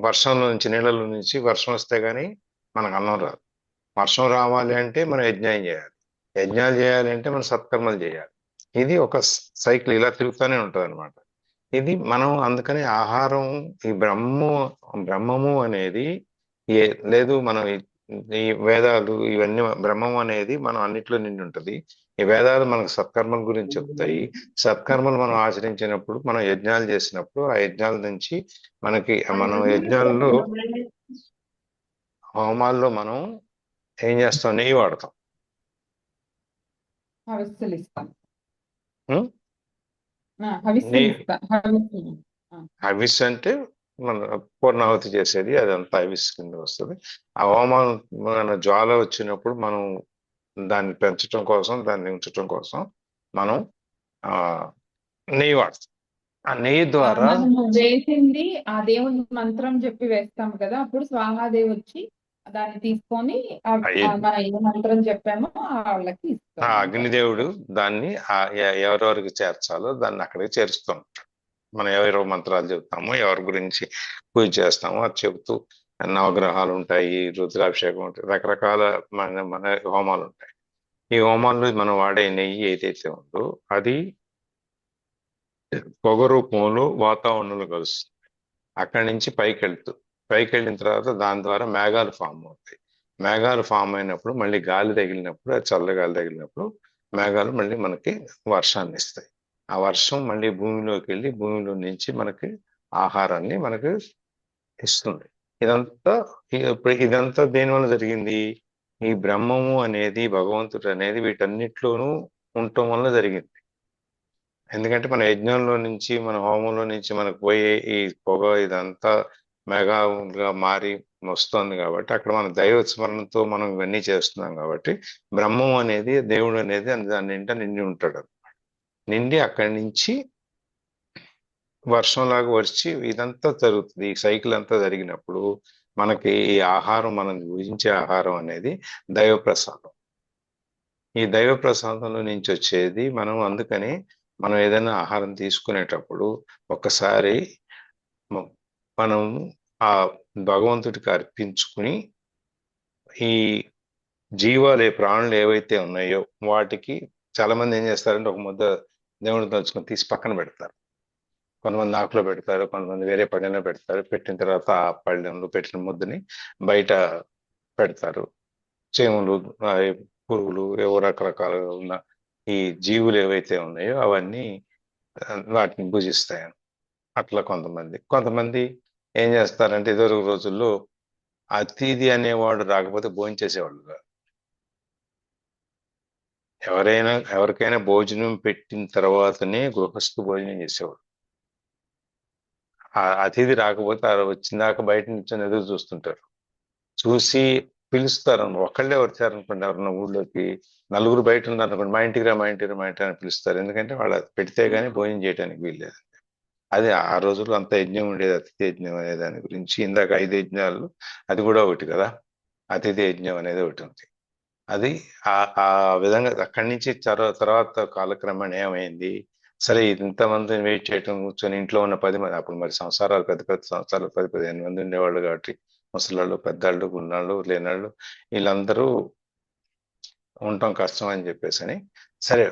వర్షంలో నుంచి, నీళ్ళలో నుంచి వర్షం వస్తే గానీ మనకు అన్నం రాదు. వర్షం రావాలి అంటే మనం యజ్ఞం చేయాలి. యజ్ఞాలు చేయాలి అంటే మనం సత్కర్మలు చేయాలి. ఇది ఒక సైకిల్ ఇలా తిరుగుతూనే ఉంటుంది అనమాట. ఇది మనం అందుకని ఆహారం, ఈ బ్రహ్మము అనేది లేదు. మనం ఈ వేదాలు ఇవన్నీ బ్రహ్మం అనేది మనం అన్నిట్లో నిండి ఉంటుంది. ఈ వేదాలు మనకు సత్కర్మల గురించి చెప్తాయి. సత్కర్మలు మనం ఆచరించినప్పుడు, మనం యజ్ఞాలు చేసినప్పుడు ఆ యజ్ఞాల నుంచి మనం యజ్ఞాల్లో, హోమాల్లో మనం ఏం చేస్తాం? నెయ్యి వాడతాం. హవిస్ అంటే మన పూర్ణాహుతి చేసేది, అదంతా హవిస్ కింద వస్తుంది. ఆ హోమం మన జ్వాల వచ్చినప్పుడు మనం దాన్ని పెంచడం కోసం, దాన్ని ఉంచడం కోసం మనం నెయ్యి వాడతాం. ఆ నెయ్యి ద్వారా వేసింది ఆ దేవుని మంత్రం చెప్పి వేస్తాం కదా, అప్పుడు స్వాహాదేవి వచ్చి దాన్ని తీసుకొని మన ఏ మంత్రం చెప్పామో వాళ్ళకి ఇస్తాం. అగ్నిదేవుడు దాన్ని ఎవరెవరికి చేర్చాలో దాన్ని అక్కడికి చేరుస్తూ ఉంటాడు. మనం ఎవరెవరు మంత్రాలు చెబుతామో, ఎవరి గురించి పూజ చేస్తామో అది చెబుతూ, నవగ్రహాలు ఉంటాయి, రుద్రాభిషేకం ఉంటాయి, రకరకాల మన హోమాలు ఉంటాయి. ఈ హోమాల్లో మనం వాడే నెయ్యి ఏదైతే ఉందో అది పొగ రూపంలో వాతావరణంలో కలుస్తుంది. అక్కడి నుంచి పైకి వెళ్ళిన తర్వాత దాని ద్వారా మేఘాలు ఫామ్ అవుతాయి. మేఘాలు ఫామ్ అయినప్పుడు మళ్ళీ గాలి తగిలినప్పుడు, అది చల్లగాలి తగిలినప్పుడు మేఘాలు మళ్ళీ మనకి వర్షాన్ని ఇస్తాయి. ఆ వర్షం మళ్ళీ భూమిలోకి వెళ్ళి భూమిలో నుంచి మనకి ఆహారాన్ని మనకు ఇస్తుంది. ఇదంతా దేనివల్ల జరిగింది? ఈ బ్రహ్మము అనేది, భగవంతుడు అనేది వీటన్నిటిలోనూ ఉండటం వల్ల జరిగింది. ఎందుకంటే మన యజ్ఞంలో నుంచి మన హోమంలో నుంచి మనకు పోయే ఈ పొగ ఇదంతా మేఘాలుగా మారి వస్తుంది కాబట్టి అక్కడ మన దైవ స్మరణతో మనం ఇవన్నీ చేస్తున్నాం కాబట్టి బ్రహ్మం అనేది దేవుడు అనేది దాని నిండా నిండి ఉంటాడు. నిండి అక్కడి నుంచి వర్షంలాగా వచ్చి ఇదంతా జరుగుతుంది. ఈ సైకిల్ అంతా జరిగినప్పుడు మనకి ఈ ఆహారం, మనం భుజించే ఆహారం అనేది దైవ ప్రసాదం. ఈ దైవ ప్రసాదంలో నుంచి వచ్చేది అందుకని మనం ఏదైనా ఆహారం తీసుకునేటప్పుడు ఒక్కసారి మనం ఆ భగవంతుడికి అర్పించుకుని ఈ ప్రాణులు ఏవైతే ఉన్నాయో వాటికి చాలా మంది ఏం చేస్తారంటే ఒక ముద్ద దేవుడిని తలుచుకొని తీసి పక్కన పెడతారు. కొంతమంది ఆకులో పెడతారు, కొంతమంది వేరే పళ్ళెంలో పెడతారు. పెట్టిన తర్వాత ఆ పళ్ళెంలో పెట్టిన ముద్దని బయట పెడతారు. చేములు, పురుగులు, ఏవో రకరకాలుగా ఉన్న ఈ జీవులు ఏవైతే ఉన్నాయో అవన్నీ వాటిని భుజిస్తాయి. అట్లా కొంతమంది ఏం చేస్తారంటే ఇదివరకు రోజుల్లో అతిథి అనేవాడు రాకపోతే భోజనం చేసేవాళ్ళు కాదు. ఎవరికైనా భోజనం పెట్టిన తర్వాతనే గృహస్థు భోజనం చేసేవాడు. ఆ అతిథి రాకపోతే వచ్చిందాక బయట నుంచి ఎదురు చూస్తుంటారు. చూసి పిలుస్తారు. ఒకళ్ళే వచ్చారనుకోండి, ఎవరన్నా ఊళ్ళోకి నలుగురు బయట ఉన్నారనుకోండి, మా ఇంటికి రా అని పిలుస్తారు. ఎందుకంటే వాళ్ళు పెడితే గానీ భోజనం చేయడానికి వీల్లేదు. అది ఆ రోజుల్లో అంత యజ్ఞం ఉండేది, అతిథి యజ్ఞం అనే దాని గురించి. ఇందాక 5 యజ్ఞాలు అది కూడా ఒకటి కదా, అతిథి యజ్ఞం అనేది ఒకటి ఉంది. అది ఆ విధంగా అక్కడి నుంచి తర్వాత కాలక్రమేణా ఏమైంది, సరే ఇంతమందిని వెయిట్ చేయటం, కూర్చొని ఇంట్లో ఉన్న 10 మంది, అప్పుడు మరి సంసారాలు పెద్ద సంసారాలు 10-15 మంది ఉండేవాళ్ళు కాబట్టి ముసలాళ్ళు, పెద్దాళ్ళు, గున్నాళ్ళు, లేనాళ్ళు వీళ్ళందరూ ఉండటం కష్టం అని చెప్పేసి అని సరే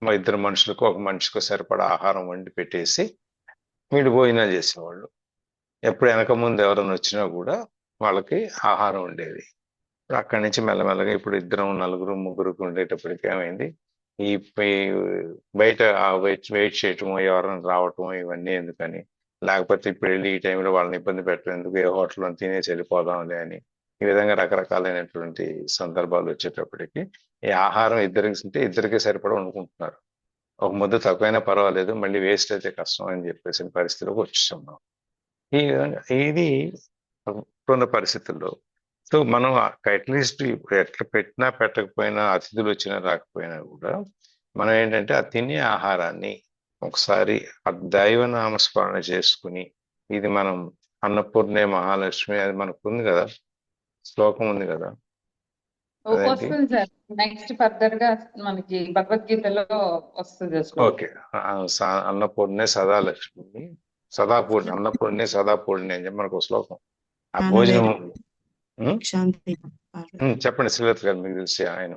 మా 2 మనుషులకు, ఒక మనిషికి సరిపడా ఆహారం వండి పెట్టేసి వీళ్ళు భోజనాలు చేసేవాళ్ళు. ఎప్పుడు వెనక ముందు ఎవరైనా వచ్చినా కూడా వాళ్ళకి ఆహారం ఉండేది. అక్కడి నుంచి మెల్లమెల్లగా ఇప్పుడు 2, 4, 3 ఉండేటప్పటికి ఏమైంది, ఈ బయట వెయిట్ చేయటము, ఎవరైనా రావటం ఇవన్నీ ఎందుకని, లేకపోతే ఇప్పుడు వెళ్ళి ఈ టైంలో వాళ్ళని ఇబ్బంది పెట్టడం ఎందుకు, ఏ హోటల్లో తినేసి వెళ్ళిపోదాంలే అని ఈ విధంగా రకరకాలైనటువంటి సందర్భాలు వచ్చేటప్పటికి ఈ ఆహారం ఇద్దరికి సరిపడా వండుకుంటున్నారు. ఒక ముద్ద తక్కువైనా పర్వాలేదు, మళ్ళీ వేస్ట్ అయితే కష్టం అని చెప్పేసి పరిస్థితిలోకి వచ్చేస్తున్నాం. ఈ విధంగా ఇది ఇప్పుడున్న పరిస్థితుల్లో. సో మనం అట్లీస్ట్ ఇప్పుడు ఎట్లా పెట్టినా పెట్టకపోయినా, అతిథులు వచ్చినా రాకపోయినా కూడా మనం ఏంటంటే ఆ తినే ఆహారాన్ని ఒకసారి ఆ దైవ నామస్మరణ చేసుకుని, ఇది మనం అన్నపూర్ణే మహాలక్ష్మి అది మనకు ఉంది కదా, శ్లోకం ఉంది కదా, అదేంటి, వస్తుంది సార్. నెక్స్ట్ ఫర్దర్ గా మనకి భగవద్గీతలో వస్తుంది. ఓకే, అన్నపూర్ణే సదాలక్ష్మి సదాపూర్ణి, అన్నపూర్ణే సదాపూర్ణి అని చెప్పి మనకు శ్లోకం. ఆ భోజనం చెప్పండి శ్రీలత గారు, మీకు తెలిసి ఆయన.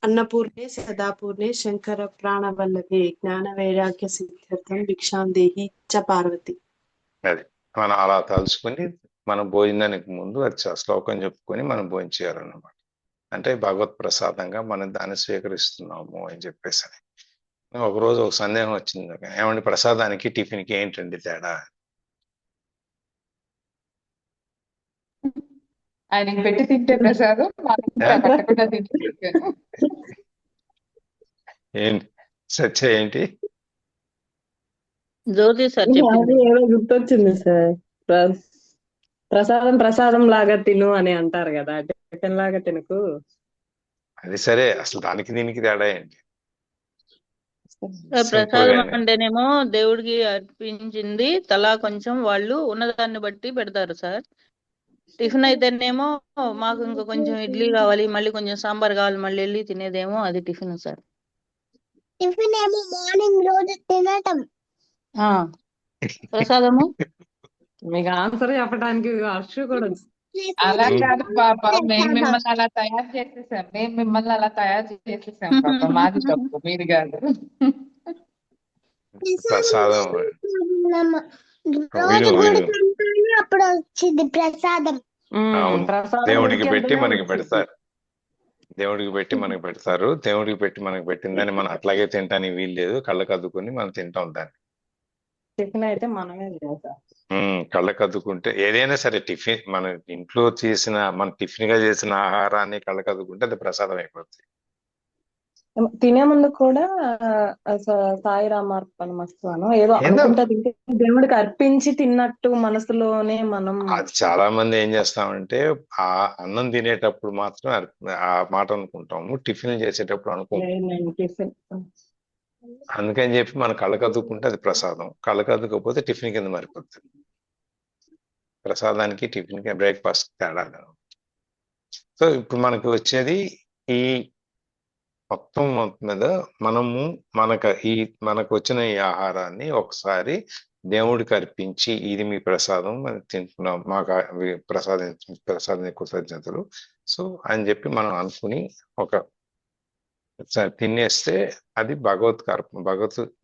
అన్నపూర్ణే సదాపూర్ణే శంకర ప్రాణవల్లభే జ్ఞాన వైరాగ్య సిద్ధ్యర్థం భిక్షాందేహి చ పార్వతి. అది మనం అలా తలుచుకుని మనం భోజనానికి ముందు అది శ్లోకం చెప్పుకొని మనం భోజనం చేయాలన్నమాట. అంటే భగవత్ ప్రసాదంగా మనం దాన్ని స్వీకరిస్తున్నాము అని చెప్పేసి. ఒకరోజు ఒక సందేహం వచ్చింది, ఏమంటే ప్రసాదానికి టిఫిన్కి ఏంటండి తేడా? ఆయనకి పెట్టి తింటే ప్రసాదం, పెట్టకుండా తింటే ఏంటి సత్య ఏంటి? జ్యోతి సార్ చెప్పింది ఏదో గుర్తొచ్చింది సార్. ప్రసాదం లాగా తిను అని అంటారు కదా, టిఫిన్ లాగా తినకు. అది సరే, అసలు దానికి దీనికి తేడా ఏంటి? ప్రసాదం అంటేనేమో దేవుడికి అర్పించింది తలా కొంచెం వాళ్ళు ఉన్నదాన్ని బట్టి పెడతారు సార్. టిఫిన్ అయితేనేమో మాకు ఇంకా కొంచెం ఇడ్లీ కావాలి, మళ్ళీ కొంచెం సాంబార్ కావాలి, మళ్ళీ వెళ్ళి తినేదేమో అది టిఫిన్ సార్. టిఫిన్ ఏమో మార్నింగ్ రోజు తినటం, ప్రసాదము మీకు ఆన్సర్ చెప్పడానికి హర్షు కూడా అలా కాదు పాప, మేము మిమ్మల్ని అలా తయారు చేసేసాం పాప, మాది తప్పు, మీది కాదు. ప్రసాదం రోజు కూడా తింటేనే అప్పుడు వచ్చింది ప్రసాదం. దేవుడికి పెట్టి మనకి పెడతారు, దేవుడికి పెట్టి మనకి పెట్టిందని మనం అట్లాగే తింటానికి వీల్లేదు. కళ్ళకు అద్దుకుని మనం తింటాం దాన్ని. టిఫిన్ అయితే మనమే చేస్తాం. కళ్ళకు అద్దుకుంటే ఏదైనా సరే టిఫిన్, మన ఇంట్లో చేసిన, మన టిఫిన్ గా చేసిన ఆహారాన్ని కళ్ళకు అద్దుకుంటే అది ప్రసాదం అయిపోతుంది. తినే ముందు కూడా సాయి రామార్పణమస్తు అను ఏదో ఏదో అనుకుంటా తింటే దేవుడికి అర్పించి తిన్నట్టు మనసులోనే మనం అది చాలా మంది ఏం చేస్తామంటే ఆ అన్నం తినేటప్పుడు మాత్రం ఆ మాట అనుకుంటాము, టిఫిన్ చేసేటప్పుడు అనుకుంటాం. నేను టిఫిన్ అందుకని చెప్పి మన కళ్ళకద్దుకుంటే అది ప్రసాదం, కళ్ళకద్దుకపోతే టిఫిన్ కింద మారిపోతుంది. ప్రసాదానికి టిఫిన్కి బ్రేక్ఫాస్ట్ తేడా. సో ఇప్పుడు మనకు వచ్చేది ఈ మొత్తం మీద మనకు వచ్చిన ఈ ఆహారాన్ని ఒకసారి దేవుడికి అర్పించి ఇది మీ ప్రసాదం అని తింటున్నాం, మాకు ప్రసాదం కృతజ్ఞతలు సో అని చెప్పి మనం అనుకుని తినేస్తే అది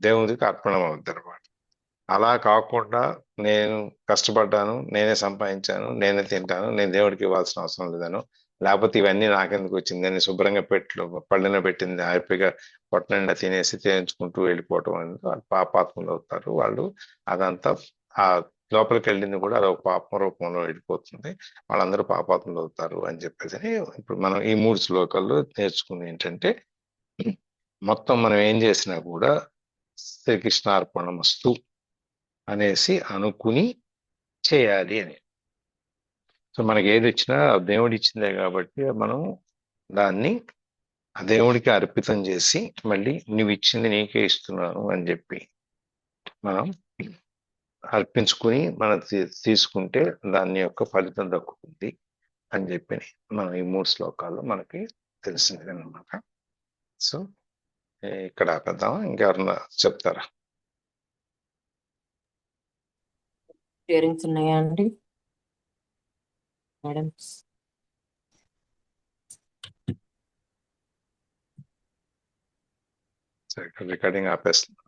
దేవుడికి అర్పణం అవుతుంది అనమాట. అలా కాకుండా నేను కష్టపడ్డాను, నేనే సంపాదించాను, నేనే తింటాను, నేను దేవుడికి ఇవ్వాల్సిన అవసరం లేదను, లేకపోతే ఇవన్నీ నాకెందుకు వచ్చింది, నేను శుభ్రంగా పళ్ళెన పెట్టింది హ్యాపీగా పొట్ట నిండా తినేసి తేల్చుకుంటూ వెళ్ళిపోవటం అనేది వాళ్ళు పాపాత్ములు అవుతారు. వాళ్ళు అదంతా ఆ లోపలికి వెళ్ళింది కూడా అది ఒక పాపం రూపంలో వెళ్ళిపోతుంది, వాళ్ళందరూ పాపాత్ములు అవుతారు అని చెప్పేసి ఇప్పుడు మనం ఈ 3 శ్లోకాల్లో నేర్చుకుంది ఏంటంటే మొత్తం మనం ఏం చేసినా కూడా శ్రీకృష్ణార్పణమస్తు అనేసి అనుకుని చేయాలి అని. సో మనకి ఏది ఇచ్చినా దేవుడు ఇచ్చిందే కాబట్టి మనం దాన్ని ఆ దేవుడికి అర్పితం చేసి మళ్ళీ నువ్వు ఇచ్చింది నీకే ఇస్తున్నాను అని చెప్పి మనం అర్పించుకుని మనం తీసుకుంటే దాని యొక్క ఫలితం దక్కుతుంది అని చెప్పి మనం ఈ 3 శ్లోకాల్లో మనకి తెలిసింది అనమాట. సో ఇక్కడ ఆపేద్దాం, ఇంకెవరన్నా చెప్తారా? షేరింగ్స్ ఉన్నాయా అండి మేడం? రికార్డింగ్ ఆపేస్తుంది.